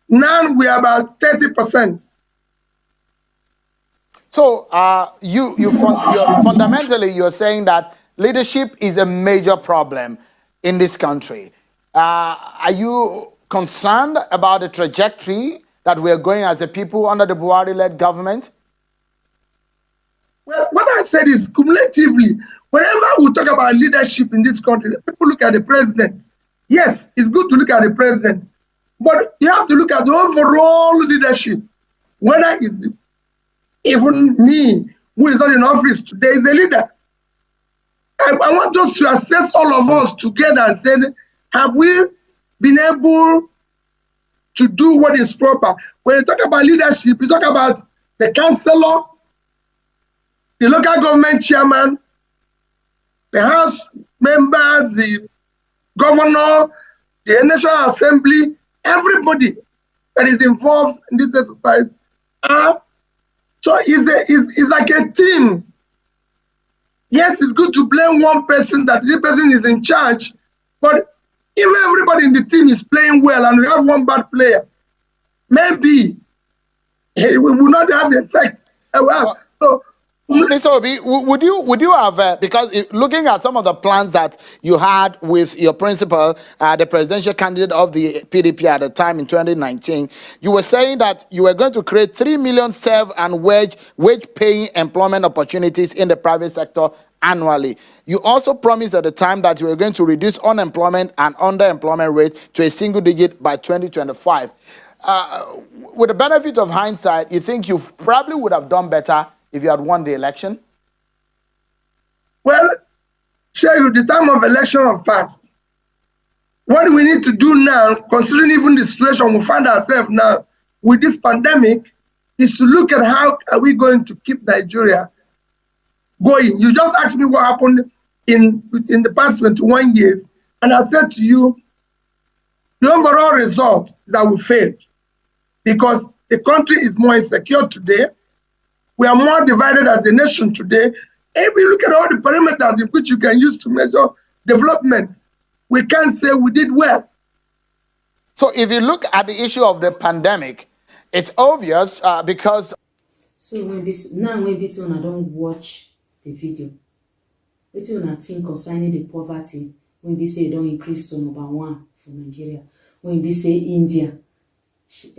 Now we are about 30%. So fundamentally, you're saying that leadership is a major problem in this country. Are you concerned about the trajectory that we're going as a people under the Buhari-led government? Well, what I said is cumulatively, whenever we talk about leadership in this country, people look at the president. Yes, it's good to look at the president, but you have to look at the overall leadership. Whether it's even me, who is not in office today, is a leader. I want us to assess all of us together and say, have we been able to do what is proper? When you talk about leadership, you talk about the councillor, the local government chairman, the house members, the governor, the National Assembly, everybody that is involved in this exercise. So it's like a team. Yes, it's good to blame one person that the person is in charge, but if everybody in the team is playing well and we have one bad player, maybe we will not have the effect. So, Mr. Obi, would you have, because looking at some of the plans that you had with your principal, the presidential candidate of the PDP at the time in 2019, you were saying that you were going to create 3 million self- and wage-paying employment opportunities in the private sector annually. You also promised at the time that you were going to reduce unemployment and underemployment rate to a single digit by 2025. With the benefit of hindsight, you think you probably would have done better if you had won the election? Well, the time of election have passed. What we need to do now, considering even the situation we find ourselves now, with this pandemic is to look at how are we going to keep Nigeria going. You just asked me what happened in the past 21 years, and I said to you, the overall result is that we failed because the country is more insecure today. We are more divided as a nation today. If we look at all the parameters in which you can use to measure development, we can't say we did well. So if you look at the issue of the pandemic, it's obvious because... So when this one I don't watch the video, what do you think concerning the poverty when we say don't increase to number 1 for Nigeria? When we say India,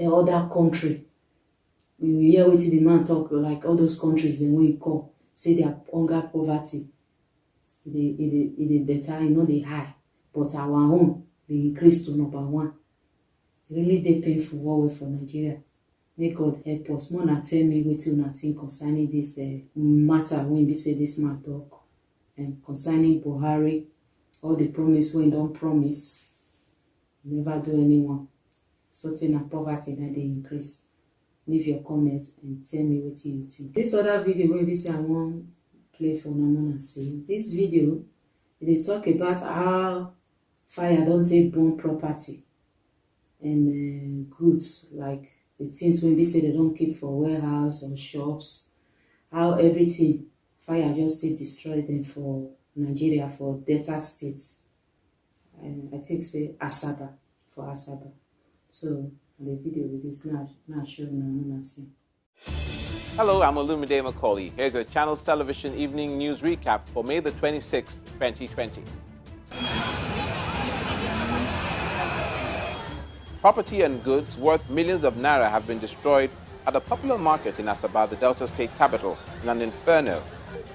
other country, we hear what the man talk like all those countries then we call say their hunger poverty, it better, they high, but our own they increase to number 1. Really they painful war for Nigeria. May God help us. More na tell me what you think concerning this matter when we say this man talk and concerning Buhari, all the promise when don't promise, never do anyone. Certain poverty that they increase. Leave your comment and tell me what you think. This other video where we say I want play for Namona say. This video they talk about how fire don't take burn property and goods like the things when we say they don't keep for warehouse or shops, how everything fire just stay destroyed them for Nigeria for Delta states. And I think say Asaba for Asaba. So the video with this not sure now see. Hello, I'm Olumide Macaulay. Here's your Channels Television Evening News Recap for May the 26th, 2020. Property and goods worth millions of naira have been destroyed at a popular market in Asaba, the Delta State capital, in an inferno.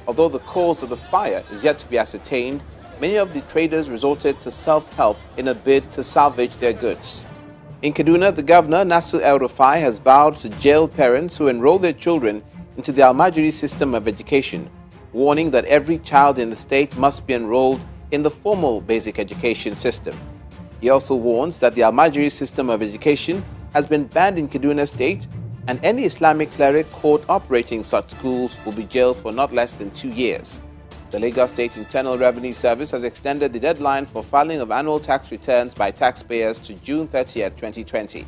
Although the cause of the fire is yet to be ascertained, many of the traders resorted to self-help in a bid to salvage their goods. In Kaduna, the governor, Nasir El-Rufai, has vowed to jail parents who enroll their children into the Almajiri system of education, warning that every child in the state must be enrolled in the formal basic education system. He also warns that the Almajiri system of education has been banned in Kaduna State, and any Islamic cleric caught operating such schools will be jailed for not less than 2 years. The Lagos State Internal Revenue Service has extended the deadline for filing of annual tax returns by taxpayers to June 30th, 2020.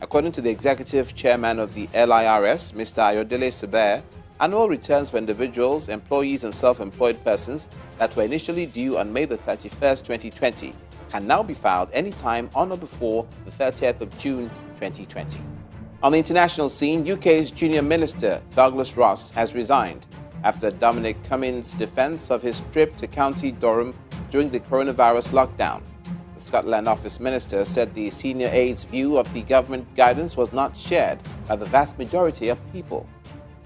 According to the executive chairman of the LIRS, Mr. Ayodele Suber, annual returns for individuals, employees, and self-employed persons that were initially due on May the 31st, 2020 can now be filed anytime on or before the 30th of June 2020. On the international scene, UK's junior minister, Douglas Ross, has resigned after Dominic Cummings' defense of his trip to County Durham during the coronavirus lockdown. The Scotland Office Minister said the senior aide's view of the government guidance was not shared by the vast majority of people.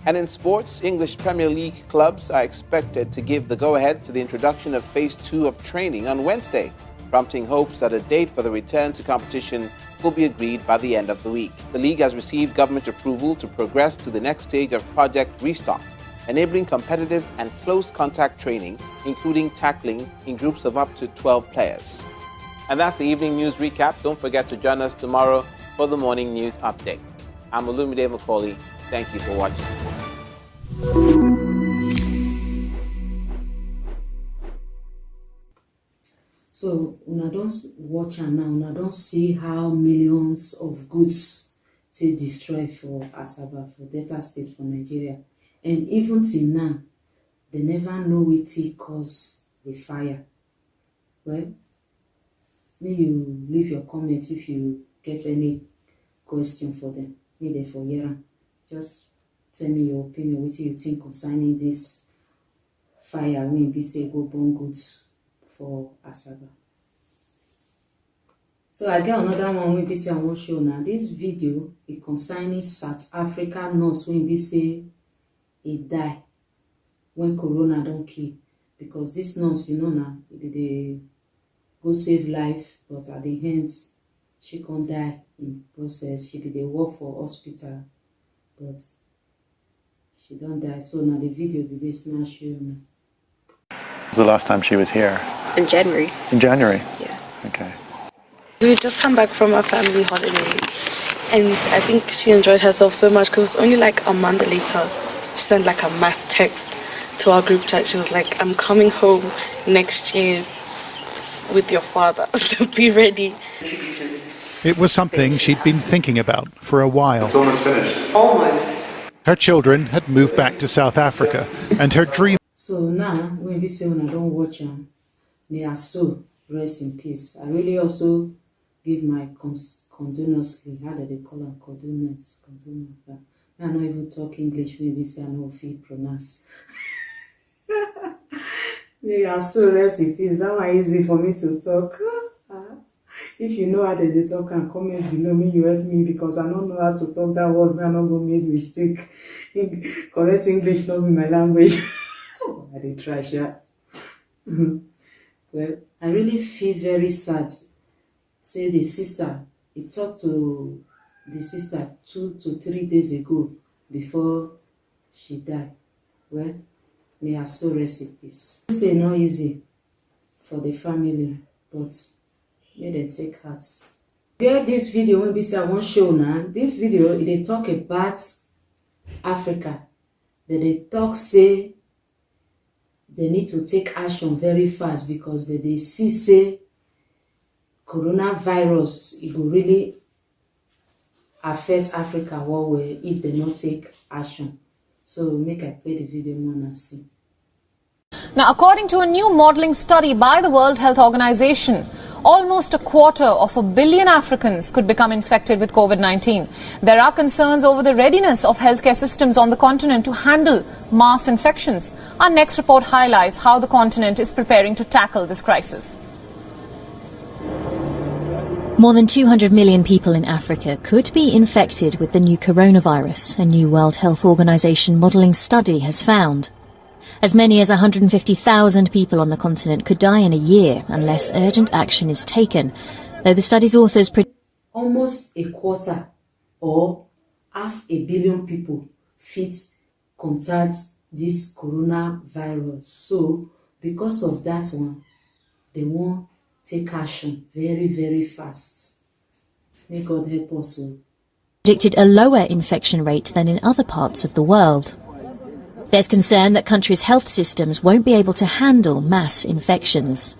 And in sports, English Premier League clubs are expected to give the go-ahead to the introduction of Phase 2 of training on Wednesday, prompting hopes that a date for the return to competition will be agreed by the end of the week. The league has received government approval to progress to the next stage of Project Restart, enabling competitive and close contact training, including tackling in groups of up to 12 players. And that's the evening news recap. Don't forget to join us tomorrow for the morning news update. I'm Olumide Macaulay. Thank you for watching. So una don't watch and now una don't see how millions of goods they destroy for Asaba, for Delta State, for Nigeria. And even till now, they never know what cause the fire. Well, may you leave your comment if you get any question for them. May they for hear. Just tell me your opinion, what you think concerning this fire when we say go burn goods for Asaba. So I get another one when we say I won't show now. This video is concerning South Africa nurse when we say he die when corona don't kill, because this nurse, now they go save life, but at the end she can't die in process. She did work for hospital, but she don't die. So now the video with this now show now. Was the last time she was here? In January. In January? Yeah. Okay. We just come back from a family holiday And I think she enjoyed herself so much because only like a month later, she sent like a mass text to our group chat. She was like, I'm coming home next year with your father, so be ready. It was something she'd been thinking about for a while. It's almost finished. Almost. Her children had moved back to South Africa, and her dream... So now, when we say when I don't watch them, may I so rest in peace. I really also give my condolences. How do they call them? Condolence. I don't even talk English. Maybe say I know if you pronounce. May I so rest in peace. That one easy for me to talk. If you know how they talk and comment below me, you help me because I don't know how to talk that word. I'm not going to make mistake. Correct English not be my language. I did try, yeah. Well, I really feel very sad. Say the sister, he talked to the sister 2 to 3 days ago before she died. Well, may her soul rest in peace. Say not easy for the family, but may they take heart. Where this video when we say I won't show now, this video they talk about Africa. They talk say they need to take action very fast because they see say coronavirus it will really affect Africa well if they not take action. So make I play the video more and see. Now, according to a new modelling study by the World Health Organization, almost 250 million Africans could become infected with COVID-19. There are concerns over the readiness of healthcare systems on the continent to handle mass infections. Our next report highlights how the continent is preparing to tackle this crisis. More than 200 million people in Africa could be infected with the new coronavirus, a new World Health Organization modelling study has found. As many as 150,000 people on the continent could die in a year unless urgent action is taken, though the study's authors almost a quarter or 500 million people fit contact this coronavirus. So because of that one, they won't take action very, very fast. May God help us. predicted a lower infection rate than in other parts of the world. There's concern that countries' health systems won't be able to handle mass infections.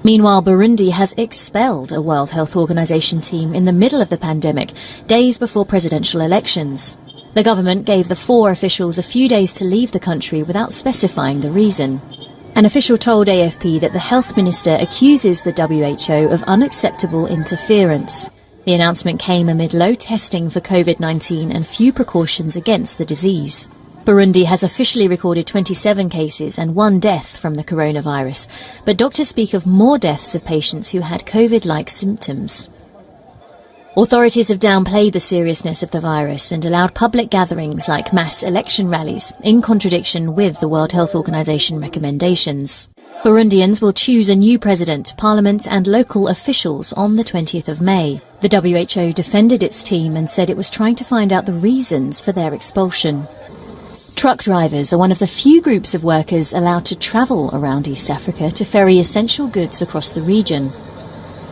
Meanwhile, Burundi has expelled a World Health Organization team in the middle of the pandemic, days before presidential elections. The government gave the 4 officials a few days to leave the country without specifying the reason. An official told AFP that the health minister accuses the WHO of unacceptable interference. The announcement came amid low testing for COVID-19 and few precautions against the disease. Burundi has officially recorded 27 cases and 1 death from the coronavirus, but doctors speak of more deaths of patients who had COVID-like symptoms. Authorities have downplayed the seriousness of the virus and allowed public gatherings like mass election rallies, in contradiction with the World Health Organization recommendations. Burundians will choose a new president, parliament and local officials on the 20th of May. The WHO defended its team and said it was trying to find out the reasons for their expulsion. Truck drivers are one of the few groups of workers allowed to travel around East Africa to ferry essential goods across the region.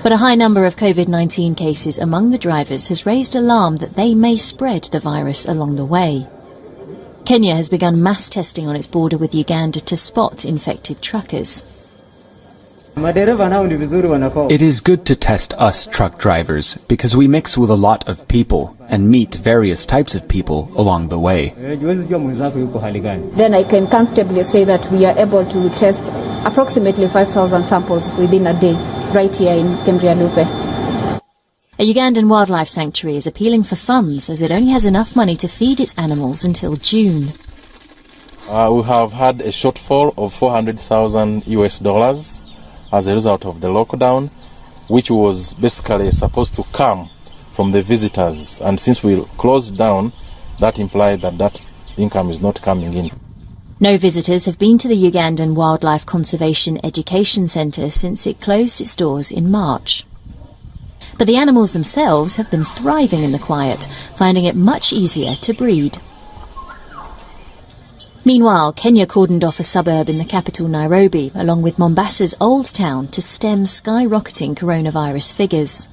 But a high number of COVID-19 cases among the drivers has raised alarm that they may spread the virus along the way. Kenya has begun mass testing on its border with Uganda to spot infected truckers. It is good to test us truck drivers because we mix with a lot of people and meet various types of people along the way. Then I can comfortably say that we are able to test approximately 5,000 samples within a day, right here in Kemrialupe. A Ugandan wildlife sanctuary is appealing for funds as it only has enough money to feed its animals until June. We have had a shortfall of $400,000 as a result of the lockdown, which was basically supposed to come from the visitors. And since we closed down, that implied that that income is not coming in. No visitors have been to the Ugandan Wildlife Conservation Education Centre since it closed its doors in March. But the animals themselves have been thriving in the quiet, finding it much easier to breed. Meanwhile, Kenya cordoned off a suburb in the capital Nairobi, along with Mombasa's Old Town, to stem skyrocketing coronavirus figures.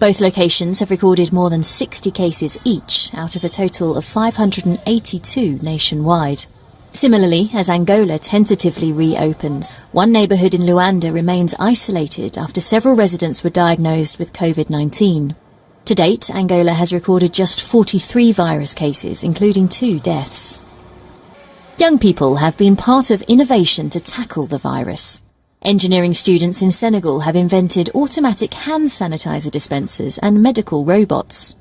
Both locations have recorded more than 60 cases each, out of a total of 582 nationwide. Similarly, as Angola tentatively reopens, one neighbourhood in Luanda remains isolated after several residents were diagnosed with COVID-19. To date, Angola has recorded just 43 virus cases, including 2 deaths. Young people have been part of innovation to tackle the virus. Engineering students in Senegal have invented automatic hand sanitizer dispensers and medical robots.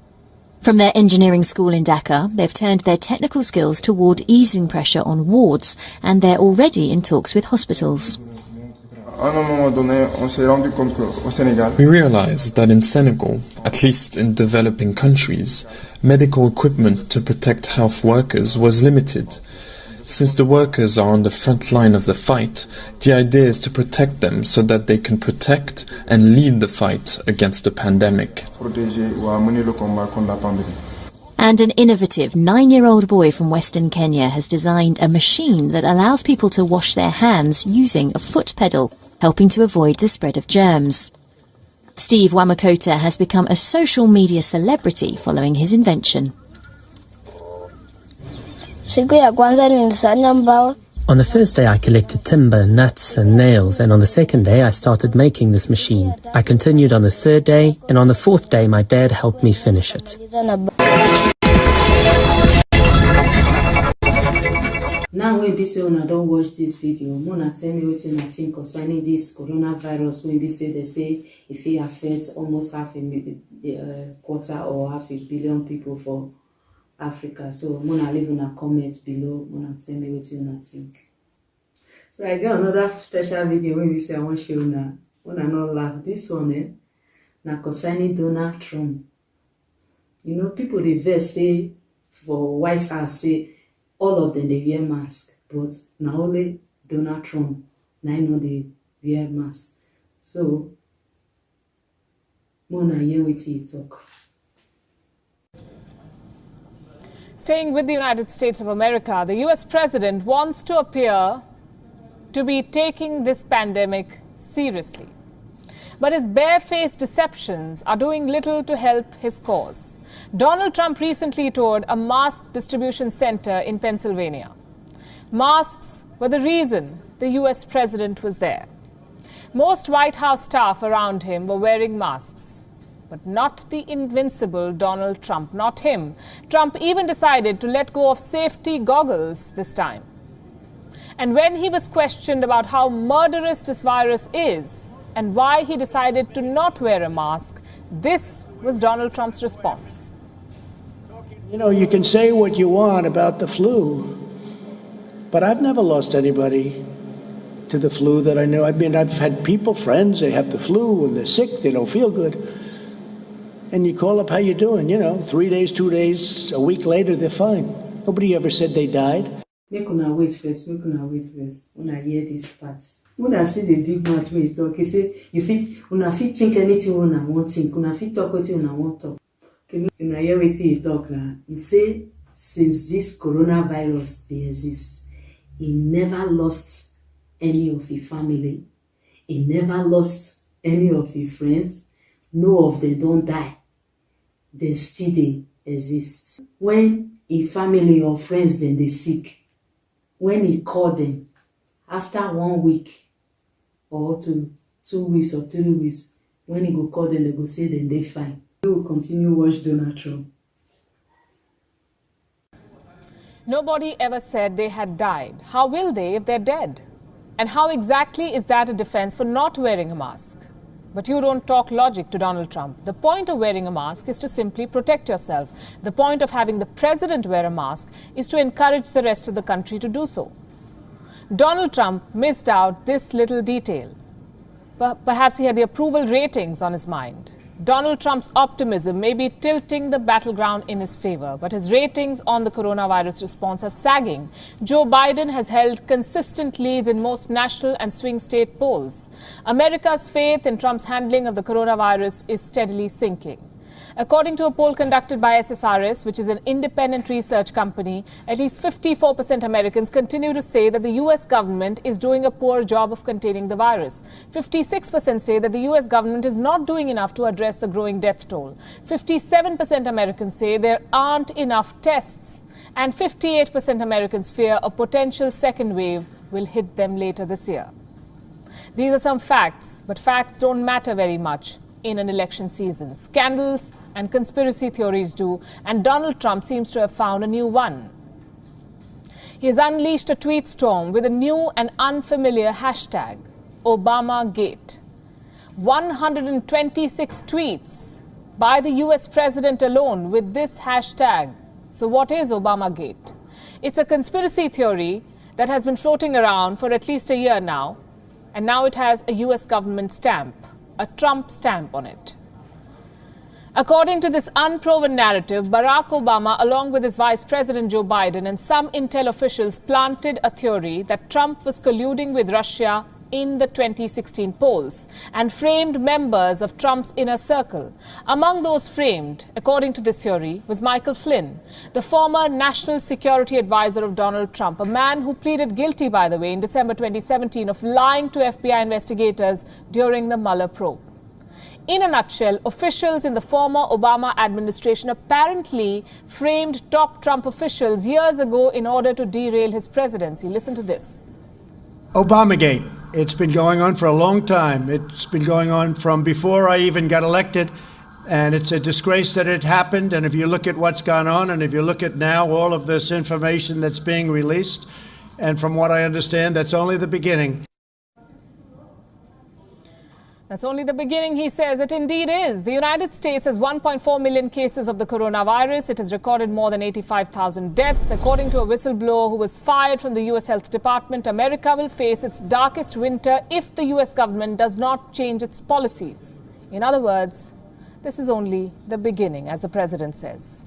From their engineering school in Dakar, they've turned their technical skills toward easing pressure on wards, and they're already in talks with hospitals. We realized that in Senegal, at least in developing countries, medical equipment to protect health workers was limited. Since the workers are on the front line of the fight, the idea is to protect them so that they can protect and lead the fight against the pandemic. And an innovative 9-year-old boy from Western Kenya has designed a machine that allows people to wash their hands using a foot pedal, helping to avoid the spread of germs. Steve Wamakota has become a social media celebrity following his invention. On the first day I collected timber, nuts and nails, and on the second day I started making this machine. I continued on the third day, and on the fourth day my dad helped me finish it. Now when be say una don't watch this video, Mona tell me what you think concerning this coronavirus. When be say they say if it affects almost half a quarter or half a billion people for Africa. So Mona leave una comment below. Mona tell me what you think. So I got another special video when we say I want to show una not laugh. This one now concerning Donald Trump. You know, people they vex say for White House say all of them they wear mask, but now only Donald Trump now know they wear mask. So Mona hear what he talk. Staying with the United States of America, the US president wants to appear to be taking this pandemic seriously. But his barefaced deceptions are doing little to help his cause. Donald Trump recently toured a mask distribution center in Pennsylvania. Masks were the reason the US president was there. Most White House staff around him were wearing masks. But not the invincible Donald Trump, not him. Trump even decided to let go of safety goggles this time. And when he was questioned about how murderous this virus is and why he decided to not wear a mask, this was Donald Trump's response. You know, you can say what you want about the flu, but I've never lost anybody to the flu that I know. I mean, I've had people, friends, they have the flu and they're sick, they don't feel good. And you call up, how you doing? You know, 3 days, 2 days, a week later, they're fine. Nobody ever said they died. Make una wait first, Una hear this part. Una see the big mouth when he talk. He say, una fit think anything una want think. Una fit talk wetin una want talk. Okay, una hear wetin he talk now. He say, since this coronavirus they exist, he never lost any of his family. He never lost any of his friends. No of them don't die. They still they exist. When a family or friends then they sick, when he call them after 1 week or 2 weeks or 3 weeks, when he go call them, they go say then they fine. We will continue watch Donald Trump. Nobody ever said they had died. How will they if they're dead? And how exactly is that a defense for not wearing a mask? But you don't talk logic to Donald Trump. The point of wearing a mask is to simply protect yourself. The point of having the president wear a mask is to encourage the rest of the country to do so. Donald Trump missed out this little detail. Perhaps he had the approval ratings on his mind. Donald Trump's optimism may be tilting the battleground in his favor, but his ratings on the coronavirus response are sagging. Joe Biden has held consistent leads in most national and swing state polls. America's faith in Trump's handling of the coronavirus is steadily sinking. According to a poll conducted by SSRS, which is an independent research company, at least 54% Americans continue to say that the US government is doing a poor job of containing the virus. 56% say that the US government is not doing enough to address the growing death toll. 57% Americans say there aren't enough tests. And 58% Americans fear a potential second wave will hit them later this year. These are some facts, but facts don't matter very much in an election season. Scandals and conspiracy theories do, and Donald Trump seems to have found a new one. He has unleashed a tweet storm with a new and unfamiliar hashtag, ObamaGate. 126 tweets by the US president alone with this hashtag. So what is ObamaGate? It's a conspiracy theory that has been floating around for at least a year now, and now it has a US government stamp, a Trump stamp on it. According to this unproven narrative, Barack Obama, along with his Vice President Joe Biden and some intel officials, planted a theory that Trump was colluding with Russia in the 2016 polls and framed members of Trump's inner circle. Among those framed, according to this theory, was Michael Flynn, the former national security advisor of Donald Trump, a man who pleaded guilty, by the way, in December 2017 of lying to FBI investigators during the Mueller probe. In a nutshell, officials in the former Obama administration apparently framed top Trump officials years ago in order to derail his presidency. Listen to this. Obamagate. It's been going on for a long time. It's been going on from before I even got elected. And it's a disgrace that it happened. And if you look at what's gone on, and if you look at now all of this information that's being released, and from what I understand, that's only the beginning. That's only the beginning, he says. It indeed is. The United States has 1.4 million cases of the coronavirus. It has recorded more than 85,000 deaths. According to a whistleblower who was fired from the U.S. Health Department, America will face its darkest winter if the U.S. government does not change its policies. In other words, this is only the beginning, as the president says.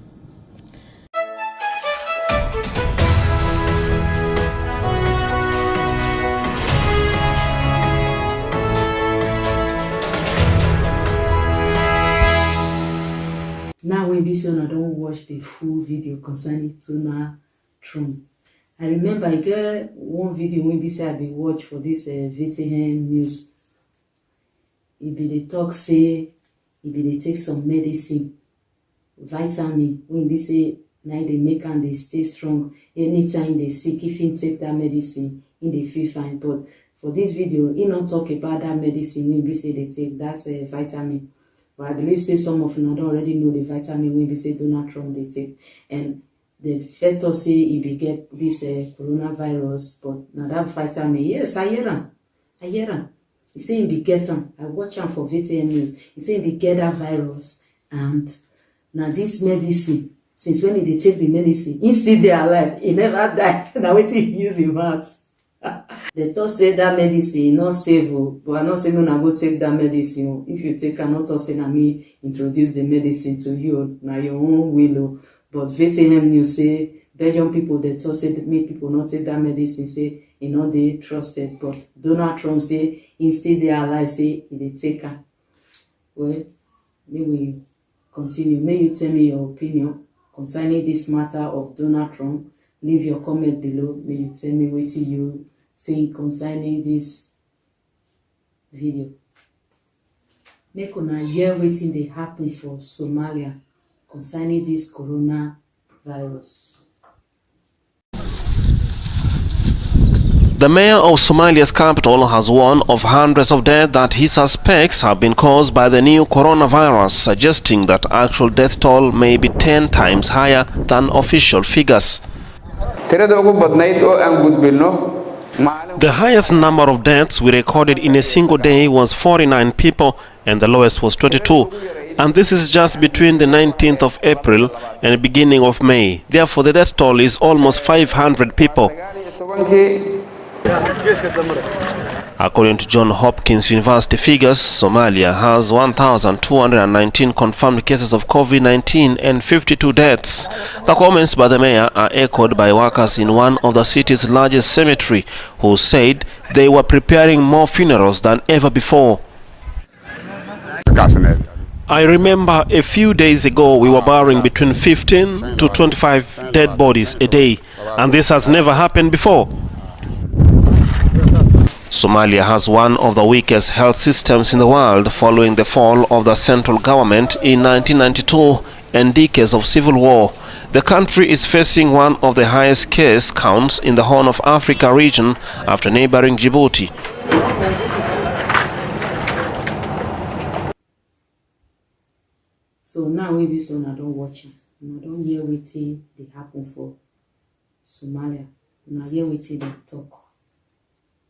Now, when this one, I don't watch the full video concerning Donald Trump. I remember I got one video when we say I be watch for this VTN news. It be the talk say, it be they take some medicine, vitamin. When we say now they make and they stay strong. Anytime they sick, if you take that medicine, they feel fine. But for this video, he not talk about that medicine when we say they take that vitamin. But I believe say some of you don't already know the vitamin when we say Donald Trump they take. And the fetor say he be get this coronavirus, but now that vitamin, yes, I hear him. He say he be get him. I watch him for VTN news. He say he be get that virus. And now this medicine, since when he take the medicine, he still they alive. He never die. Now wait till he use his mouth. They thought say that medicine not safe, but I'm not saying no, go take that medicine. If you take, I'm not saying I me introduce the medicine to you, now your own will. But VTM news say Belgian people they thought say that make people not take that medicine, say you know they trusted. But Donald Trump say instead they are alive, say they take her. Well, may we continue. May you tell me your opinion concerning this matter of Donald Trump. Leave your comment below. May you tell me what you think concerning this video. Make una hear wetin dey happen for Somalia concerning this coronavirus. The mayor of Somalia's capital has warned of hundreds of deaths that he suspects have been caused by the new coronavirus, suggesting that actual death toll may be 10 times higher than official figures. The highest number of deaths we recorded in a single day was 49 people and the lowest was 22. And this is just between the 19th of April and the beginning of May. Therefore, the death toll is almost 500 people. According to Johns Hopkins University figures, Somalia has 1,219 confirmed cases of COVID-19 and 52 deaths. The comments by the mayor are echoed by workers in one of the city's largest cemetery, who said they were preparing more funerals than ever before. I remember a few days ago we were burying between 15 to 25 dead bodies a day, and this has never happened before. Somalia has one of the weakest health systems in the world following the fall of the central government in 1992 and decades of civil war. The country is facing one of the highest case counts in the Horn of Africa region after neighboring Djibouti. So now we be so I don't watch it. And I don't hear wetin they happen for Somalia. And I hear wetin they talk.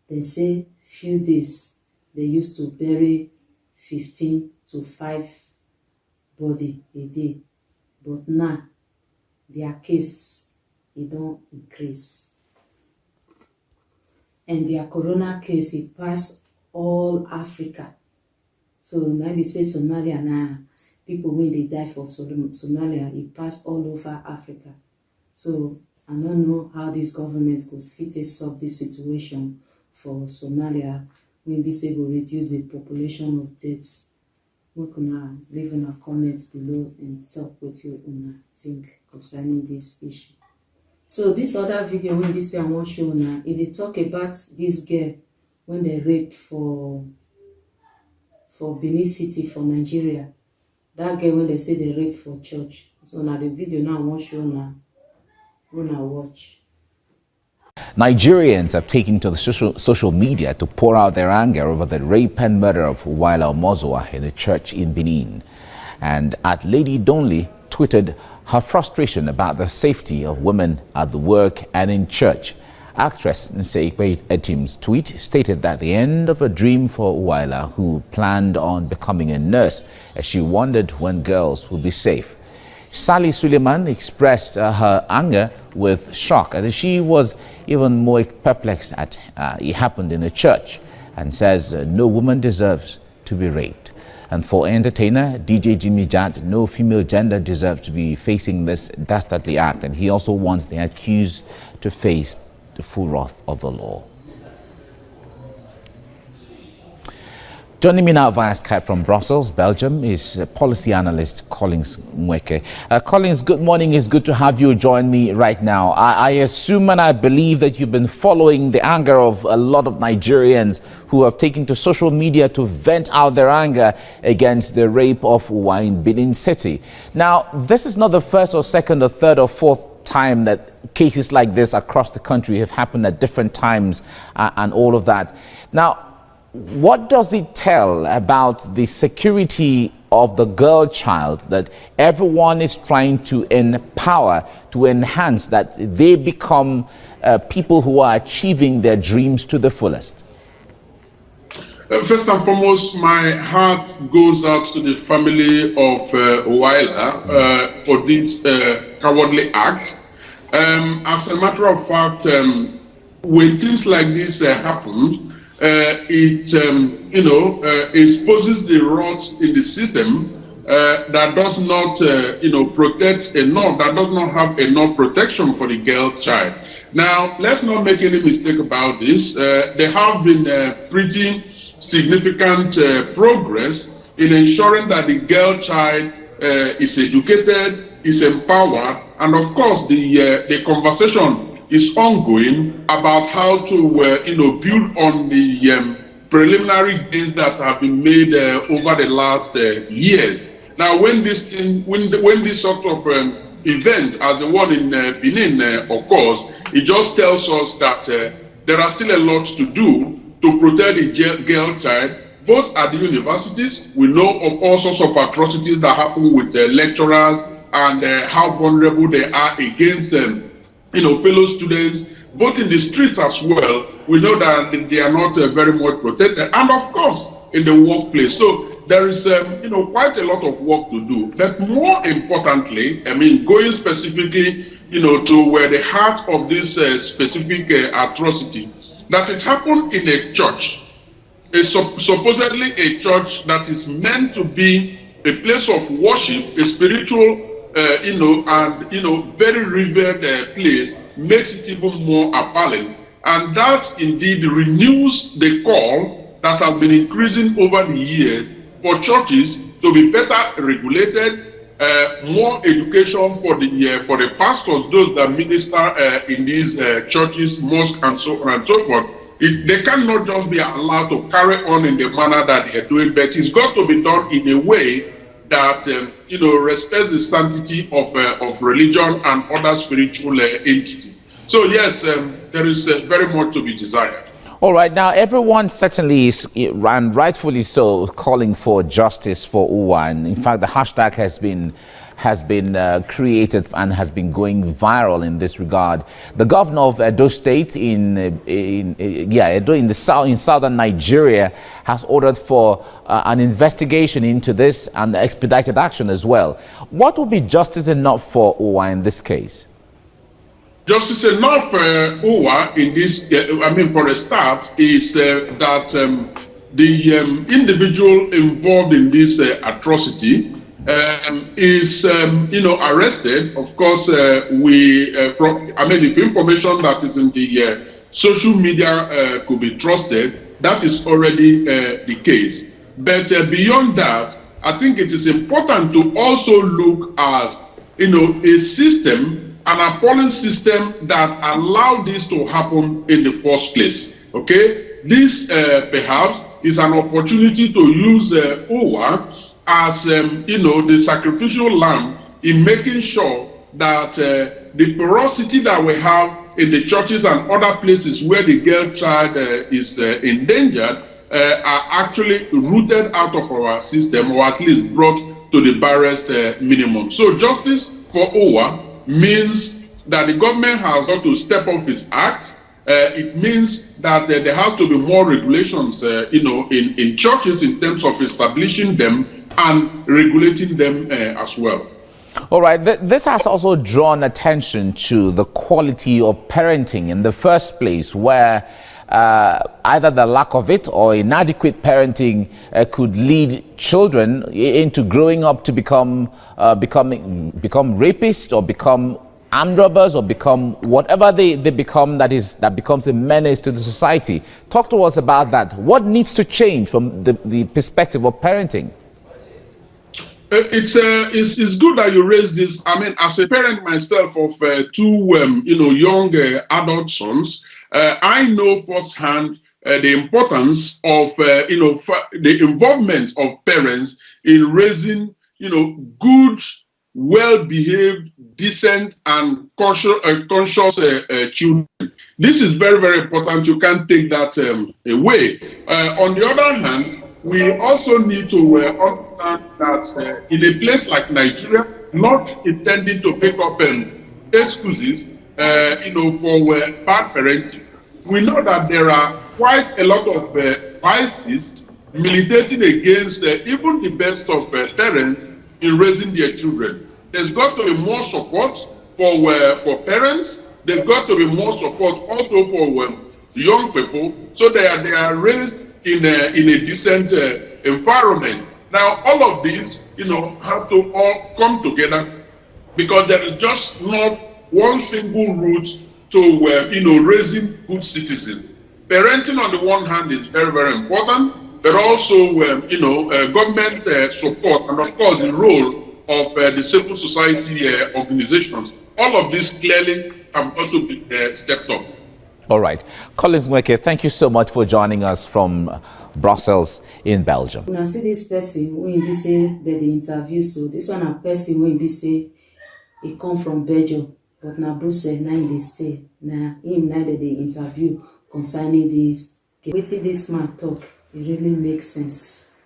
They say few days they used to bury 15 to 5 body a day. But now their case it don't increase. And their corona case it pass all Africa. So now they say Somalia now. People when they die for Somalia, it passed all over Africa. So I don't know how this government could fit solve this situation for Somalia when this will reduce the population of deaths. We can leave in a comment below and talk with you on think concerning this issue. So this other video when this I want to show now, it talk about this girl when they raped for Benin City for Nigeria. That girl when they say they rape for church. So now the video now I want to show now. When I watch. Nigerians have taken to the social media to pour out their anger over the rape and murder of Waila Omozowa in a church in Benin. And at Lady Donley tweeted her frustration about the safety of women at the work and in church. Actress Nseikwe Etim's tweet stated that the end of a dream for Waila, who planned on becoming a nurse, as she wondered when girls would be safe. Sally Suleiman expressed her anger with shock, as she was even more perplexed at it happened in a church, and says no woman deserves to be raped. And for entertainer DJ Jimmy Jat, no female gender deserves to be facing this dastardly act, and he also wants the accused to face the full wrath of the law. Joining me now via Skype from Brussels, Belgium, is policy analyst Collins Mweke. Collins, good morning. It's good to have you join me right now. I assume and I believe that you've been following the anger of a lot of Nigerians who have taken to social media to vent out their anger against the rape of Uwa in Benin City. Now, this is not the first or second or third or fourth time that cases like this across the country have happened at different times and all of that. Now, what does it tell about the security of the girl child that everyone is trying to empower, to enhance, that they become people who are achieving their dreams to the fullest? First and foremost, my heart goes out to the family of Waila for this cowardly act. As a matter of fact, when things like this happen, it exposes the rots in the system that does not protect enough, that does not have enough protection for the girl child. Now, let's not make any mistake about this. There have been pretty significant progress in ensuring that the girl child is educated, is empowered, and of course the conversation is ongoing about how to build on the preliminary gains that have been made over the last years. Now, when this sort of event as the one in Benin occurs, it just tells us that there are still a lot to do to protect the girl child, both at the universities. We know of all sorts of atrocities that happen with lecturers and how vulnerable they are against fellow students, both in the streets as well. We know that they are not very much protected, and of course in the workplace. So there is quite a lot of work to do. But more importantly, going specifically to where the heart of this specific atrocity, that it happened in a church, supposedly a church that is meant to be a place of worship, a spiritual very revered place, makes it even more appalling. And that indeed renews the call that has been increasing over the years for churches to be better regulated, more education for the pastors, those that minister in these churches, mosques, and so on and so forth. They cannot just be allowed to carry on in the manner that they are doing, but it's got to be done in a way that respects the sanctity of religion and other spiritual entities. So yes, there is very much to be desired. All right, now everyone certainly is, and rightfully so, calling for justice for Uwa. And in fact, the hashtag has been created and has been going viral in this regard. The governor of Edo State in southern Nigeria has ordered for an investigation into this and expedited action as well. What would be justice enough for Uwa in this case? Justice enough for Uwa in this, for a start, is that the individual involved in this atrocity is, arrested. Of course, if information that is in the social media could be trusted, that is already the case. But beyond that, I think it is important to also look at, a system, an appalling system that allowed this to happen in the first place. Okay, this perhaps is an opportunity to use Uwa as the sacrificial lamb in making sure that the porosity that we have in the churches and other places where the girl child is endangered are actually rooted out of our system, or at least brought to the barest minimum. So justice for Uwa means that the government has got to step off its act. It means that there has to be more regulations, in churches in terms of establishing them and regulating them as well. All right, this has also drawn attention to the quality of parenting in the first place, where either the lack of it or inadequate parenting could lead children into growing up to become rapists, or become armed robbers, or become whatever they become that becomes a menace to the society. Talk to us about that. What needs to change from the perspective of parenting? It's good that you raised this. As a parent myself of two young adult sons, I know firsthand the importance of the involvement of parents in raising good, well-behaved, decent, and conscious children. This is very, very important. You can't take that away. On the other hand, we also need to understand that in a place like Nigeria, not intending to pick up excuses, for bad parenting, we know that there are quite a lot of biases militating against even the best of parents in raising their children. There's got to be more support for parents. There's got to be more support also for young people, so they are raised in a decent environment. Now, all of these, have to all come together, because there is just not one single route to, raising good citizens. Parenting, on the one hand, is very, very important, but also, government support, and of course, the role of the civil society organizations. All of this clearly have got to be stepped up. All right. Collins Nweke, thank you so much for joining us from Brussels in Belgium. When I see this person, when we say that they interview, so this one a person when we say he come from Belgium, but now Brussels, now they stay. Now him now that they interview concerning this. Waiting this man talk, it really makes sense.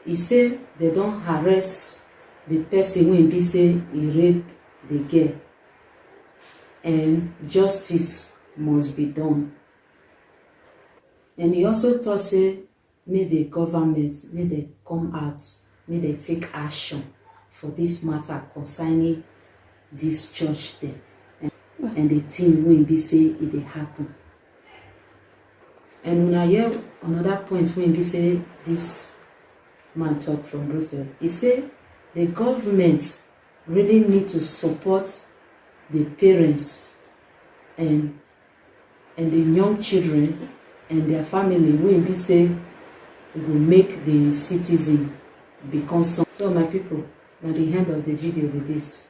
He say they don't harass the person when he say he rape the girl, and justice must be done. And he also thought, say, may the government, may they come out, may they take action for this matter concerning this church there. And the thing when be say it dey happen. And when I hear another point when be say this man talk from Brussels, he say the government really need to support the parents and the young children and their family when be say it will make the citizen become some. So my people, at the end of the video with this,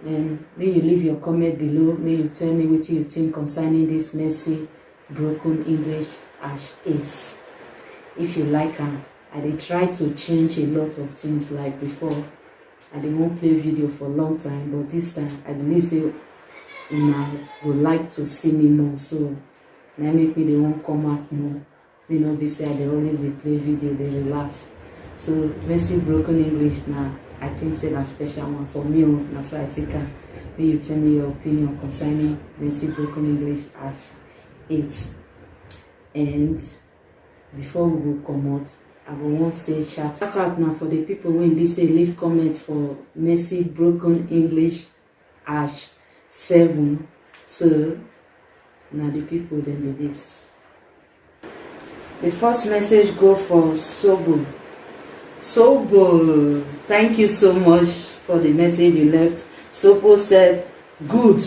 and may you leave your comment below. May you tell me what you think concerning this messy broken English #8. If you like them, I did try to change a lot of things like before. I didn't want to play video for a long time, but this time I believe say would like to see me more, so now make me they won't come out more. You know, basically they always they play video, they relax. So messy broken English now, I think say a special one for me. That's why I take her. May you tell me your opinion concerning messy broken English #8. And before we will come out, I will want to say shout out now for the people when they say leave comment for messy broken English #7. So now the people then with this. The first message go for Sobo. Sobo, thank you so much for the message you left. Sobo said, good,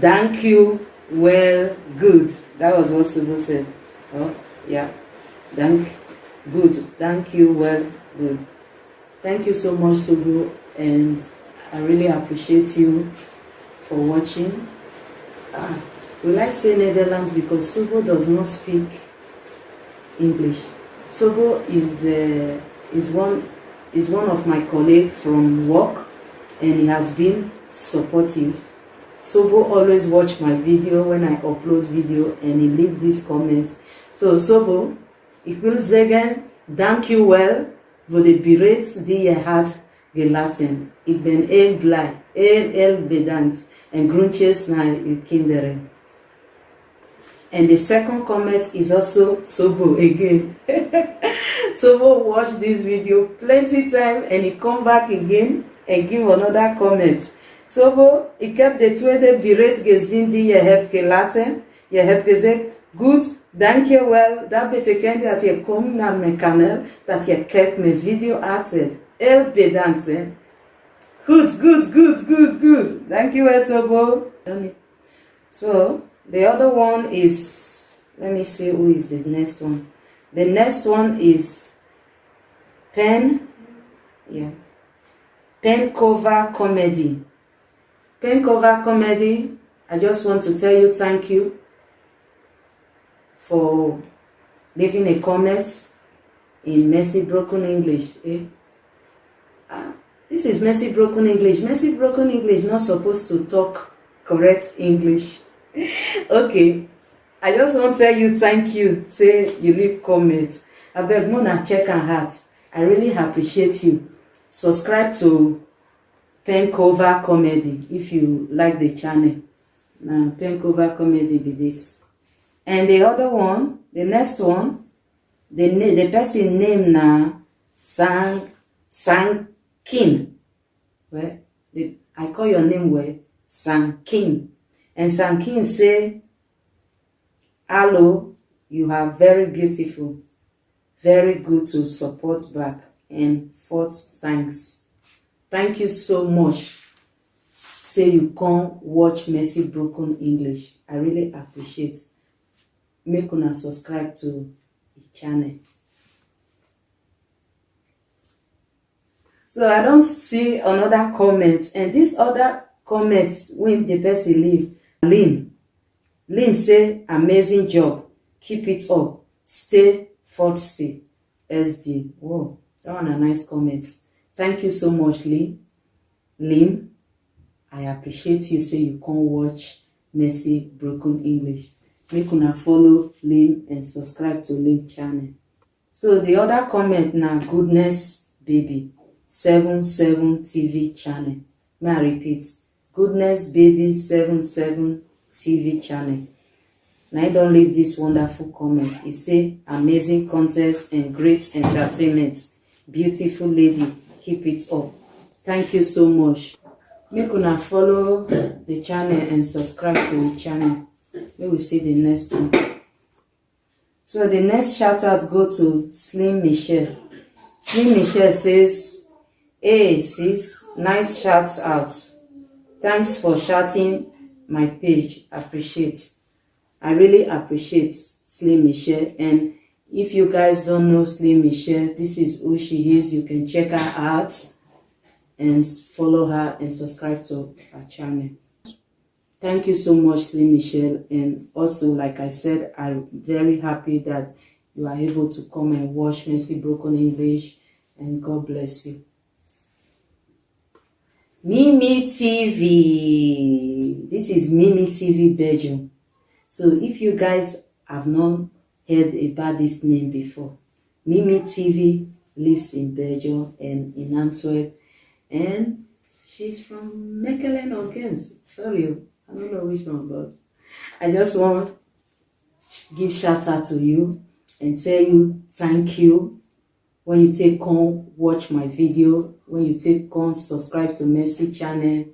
thank you, well, good. That was what Sobo said. Oh, yeah, good, thank you, well, good. Thank you so much, Sobo, and I really appreciate you for watching. Will I say Netherlands because Sobo does not speak English. Sobo is one of my colleagues from work, and he has been supportive. Sobo always watch my video when I upload video, and he leave this comment. So Sobo, ik wil zeggen, dank je wel voor de bericht die je had gelaten. Ik ben heel blij, heel bedankt en groetjes naar uw kinderen. And the second comment is also Sobo again. Sobo watched this video plenty time and he come back again and give another comment. Sobo, ik heb de tweede bericht gezien die je hebt gelaten. Je hebt gezegd, goed, dankjewel. Dat betekent dat je komt naar mijn kanaal, dat je kijkt mijn video altijd. Heel bedankt. Hè? Good. Dankjewel, Sobo. So, the other one is, let me see who is the next one. The next one is Pen Cover Comedy. Pen Cover Comedy, I just want to tell you thank you for leaving a comment in Messy Broken English. This is Messy Broken English. Messy Broken English not supposed to talk correct English. Okay, I just want to tell you thank you. Say you leave comments. I beg Mona check and heart. I really appreciate you. Subscribe to Pen Cover Comedy if you like the channel. Now Pen Cover Comedy be this. And the other one, the next one, the person name now Sankin. Well, I call your name well, Sankin. And Sankin say, hello, you are very beautiful, very good to support back, and fourth, thanks. Thank you so much. Say you come watch Messy Broken English. I really appreciate. Make una subscribe to the channel. So I don't see another comment, and this other comments when the person leave. Lim say, amazing job. Keep it up. Stay 40 SD. Whoa, that one a nice comment. Thank you so much, Lim. I appreciate you say you come watch Messy Broken English. Make una follow Lim and subscribe to Lim channel. So the other comment now, Goodness Baby 77 TV channel. May I repeat? Goodness Baby 77 TV channel. Now I don't leave this wonderful comment. It say amazing contest and great entertainment. Beautiful lady, keep it up. Thank you so much. Make una follow the channel and subscribe to the channel. We will see the next one. So the next shout out go to Slim Michelle. Slim Michelle says, hey sis, nice shouts out. Thanks for shouting my page. Appreciate. I really appreciate Slim Michelle, and If you guys don't know Slim Michelle, this is who she is. You can check her out and follow her and subscribe to her channel. Thank you so much, Slim Michelle. And also, like I said, I'm very happy that you are able to come and watch Mercy Broken English, and God bless you. Mimi TV. This is Mimi TV Belgium. So if you guys have not heard about this name before, Mimi TV lives in Belgium and in Antwerp, and she's from Mechelen or Ghent. Sorry, I don't know which one, but I just want to give shout out to you and tell you thank you when you take on watch my video, when you take on subscribe to Mercy channel,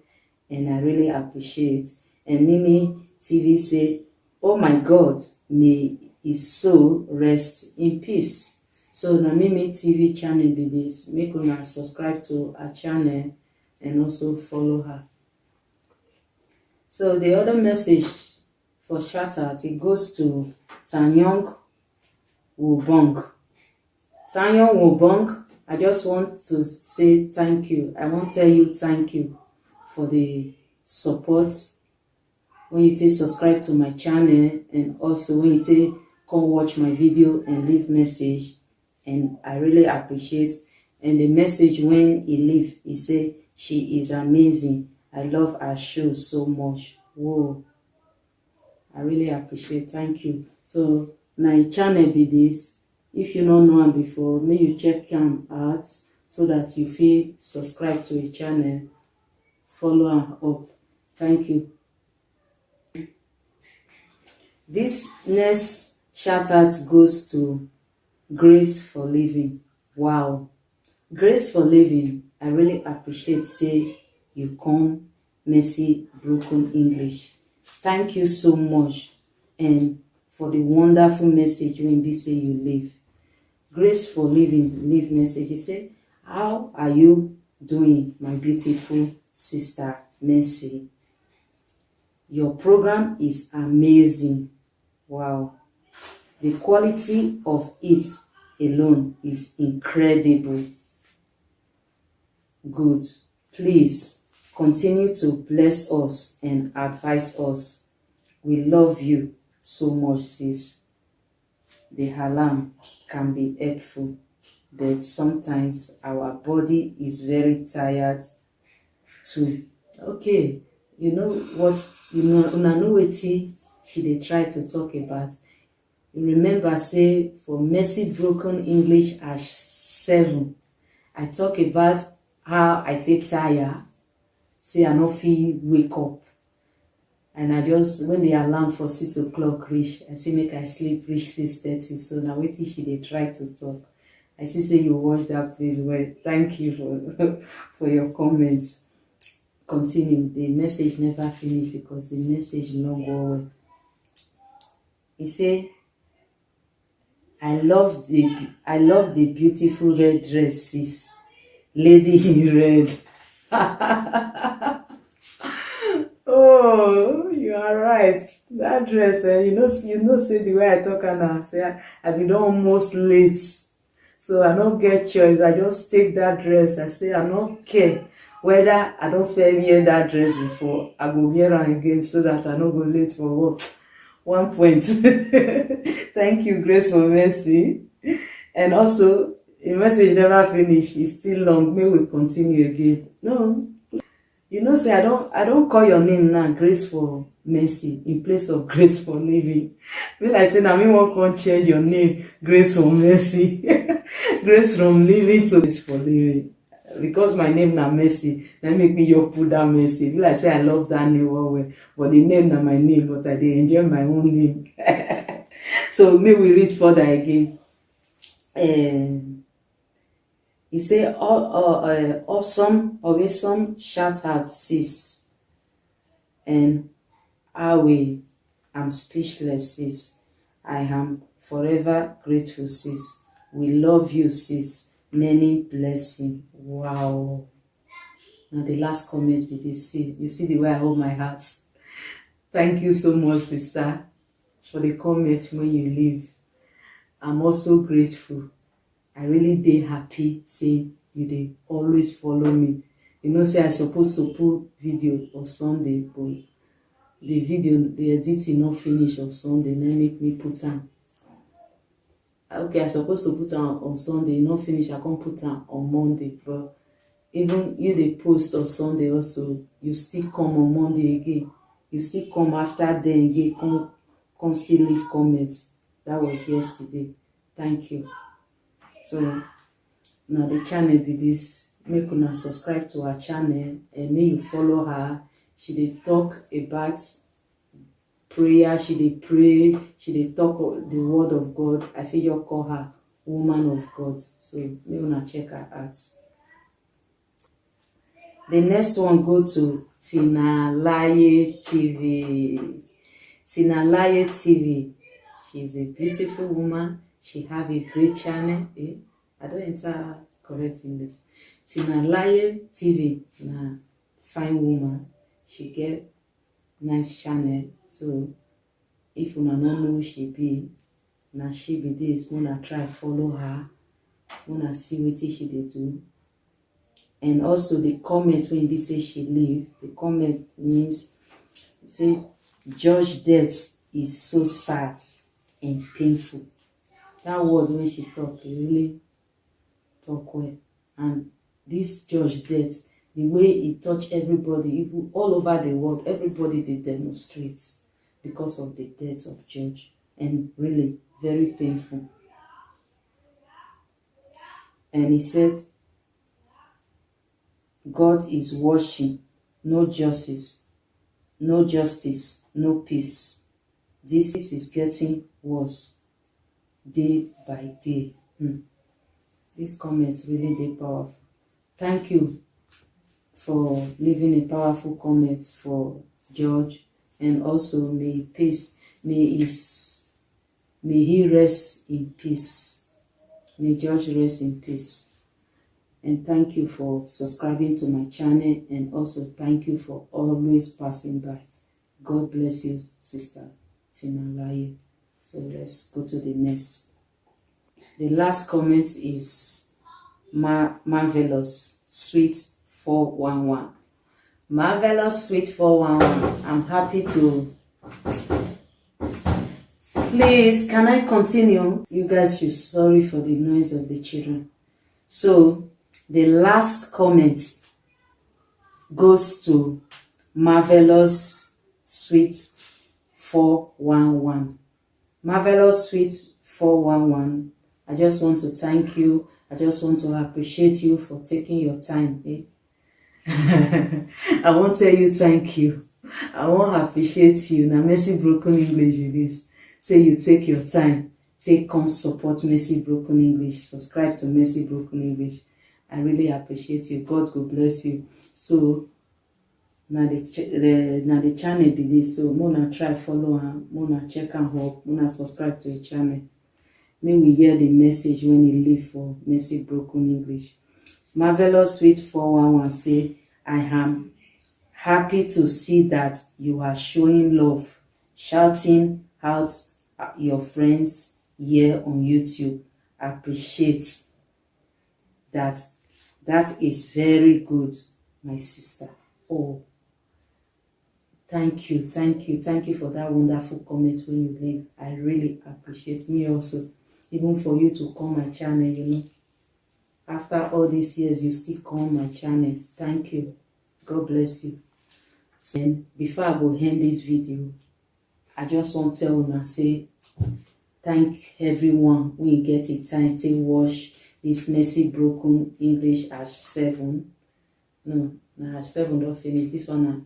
and I really appreciate. And Mimi TV say, oh my God, may his soul rest in peace. So na Mimi TV channel be this. Make una subscribe to her channel and also follow her. So the other message for shout out, it goes to Tanyong Wubong. Tanyong Wubong, I just want to say thank you. I want to tell you thank you for the support when you take subscribe to my channel, and also when you take come watch my video and leave message, and I really appreciate. And the message when he leave, he say she is amazing. I love her show so much. Whoa, I really appreciate. Thank you. So my channel be this. If you don't know him before, may you check him out so that you feel subscribe to the channel, follow him up. Thank you. This next shout out goes to Grace for Living. Wow, Grace for Living, I really appreciate say you come Mercy Broken English. Thank you so much, and for the wonderful message when be say you live. Grace for Living leave message. You say, how are you doing, my beautiful sister Mercy? Your program is amazing. Wow. The quality of it alone is incredible. Good. Please continue to bless us and advise us. We love you so much, sis. The alarm can be helpful, but sometimes our body is very tired too. Okay, you know what? You know what she they try to talk about. You remember, say for Mercy Broken English at 7, I talk about how I take tired. Say I no feel wake up. And I just, when the alarm for 6 o'clock reach, I say make I sleep reach 6:30. So now wait till she they try to talk. I see say you watch that place well. Thank you for your comments. Continue. The message never finish because the message long go well. He say, I love the beautiful red dresses, lady in red. Oh, you are right. That dress, you know, say the way I talk and I say I been almost late, so I don't get choice. I just take that dress. I say I don't care whether I don't fair wear that dress before. I go wear it again so that I don't go late for work. 1 point. Thank you, Grace for Mercy. And also, the message never finish. It's still long. May we continue again. No. You know, say I don't call your name now, Grace for Mercy, in place of Grace for Living. When I say now, me won't come change your name, Grace for Mercy. Grace from Living to Grace for Living. Because my name now Mercy, then make me your put that Mercy. Will I say I love that name well, but the name now my name, but I dey enjoy my own name. So may we read further again. He say awesome shout out sis, and I'm speechless sis. I am forever grateful sis. We love you sis. Many blessings. Wow. Now the last comment we did see. You see the way I hold my heart. Thank you so much, sister, for the comment when you leave. I'm also grateful. I really dey happy say you dey always follow me. You know, say I supposed to put video on Sunday, but the video, the editing not finish on Sunday, then make me put am. Okay, I supposed to put am on Sunday, not finish, I can't put am on Monday, but even you dey post on Sunday also, you still come on Monday again. You still come after then again, come still leave comments. That was yesterday. Thank you. So now the channel be this. Make una subscribe to her channel and may you follow her. She dey talk about prayer, she dey pray, she dey talk the word of God. I feel you call her woman of God. So may una check her out. The next one go to Tinalaye TV. Tinalaye TV. She's a beautiful woman. She have a great channel. I don't enter correct English. Tinalaye TV. Na fine woman. She get nice channel. So if una no know who she be, na she be this. Wanna try follow her. Wanna see what she dey do. And also the comment when we say she leave, the comment means say George's death is so sad and painful. That word when she talk, it really talk well. And this George's death, the way it touched everybody, even all over the world, everybody they demonstrate because of the death of George, and really very painful. And he said, God is watching, no justice, no peace. This is getting worse day by day. This comment really dey powerful. Thank you for leaving a powerful comment for George, and also may he rest in peace. May George rest in peace. And thank you for subscribing to my channel, and also thank you for always passing by. God bless you, Sister Tinalaye. So let's go to the next. The last comment is Marvelous Sweet 411. Marvelous Sweet 411. I'm happy to... Please, can I continue? You guys should sorry for the noise of the children. So, the last comment goes to Marvelous Sweet 411. Marvelous Sweet 411. I just want to thank you. I just want to appreciate you for taking your time. I won't tell you thank you. I won't appreciate you. Now, Mercy Broken English with this. Say you take your time. Come support Mercy Broken English. Subscribe to Mercy Broken English. I really appreciate you. God will bless you. So now the channel be this. So Mona try follow her. Mona check and hope. Mona subscribe to the channel. May we hear the message when you leave for Mercy Broken English. Marvelous Sweet 411 say, I am happy to see that you are showing love, shouting out your friends here on YouTube. Appreciate that. That is very good, my sister. Oh, thank you for that wonderful comment when you leave. I really appreciate. Me also, even for you to come my channel, you know, after all these years you still come my channel. Thank you. God bless you. And before I go end this video, I just want to tell una say thank everyone who get a time to watch this Mercy Broken English #7. No, #7 don't finish. This one na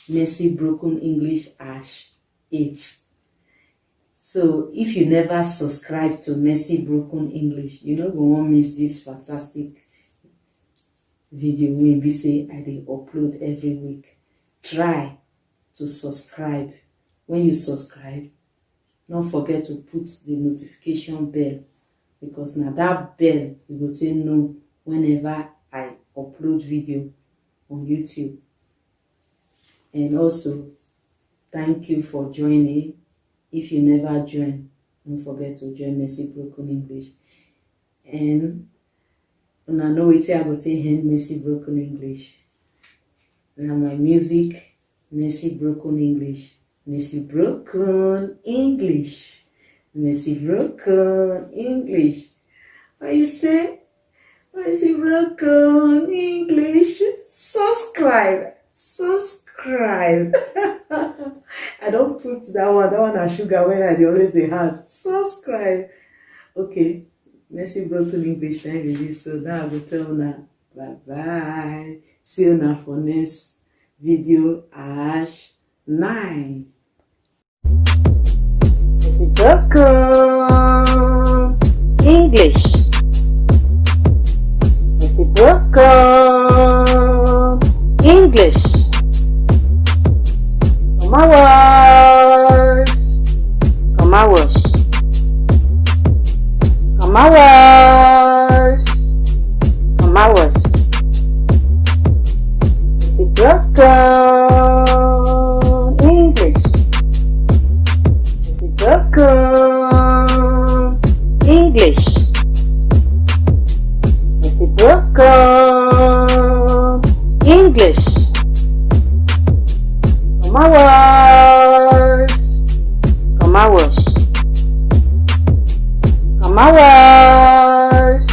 Mercy Broken English #8. So if you never subscribe to Mercy Broken English, you know we won't miss this fantastic video when we say I dey upload every week. Try to subscribe. When you subscribe, don't forget to put the notification bell, because now that bell you will say no whenever I upload video on YouTube. And also thank you for joining. If you never join, Don't forget to join Mercy Broken English. And when I know it's I go to hand Mercy Broken English. Now my music, Mercy Broken English. Mercy Broken English. Mercy Broken English. What you say? Mercy Broken English. Subscribe. Subscribe. I don't put that one as sugar when I always say hard. Subscribe. Okay. Mercy Broken English. Thank you. So now I will tell now. Bye bye. See you now for next video. Ash 9. Mercy Broken English. Mercy Broken English. Come hours. Come hours. Come hours. Come hours. Mercy Broken English. Mercy Broken English. Mercy Broken English. Come hours. Come hours. Come hours.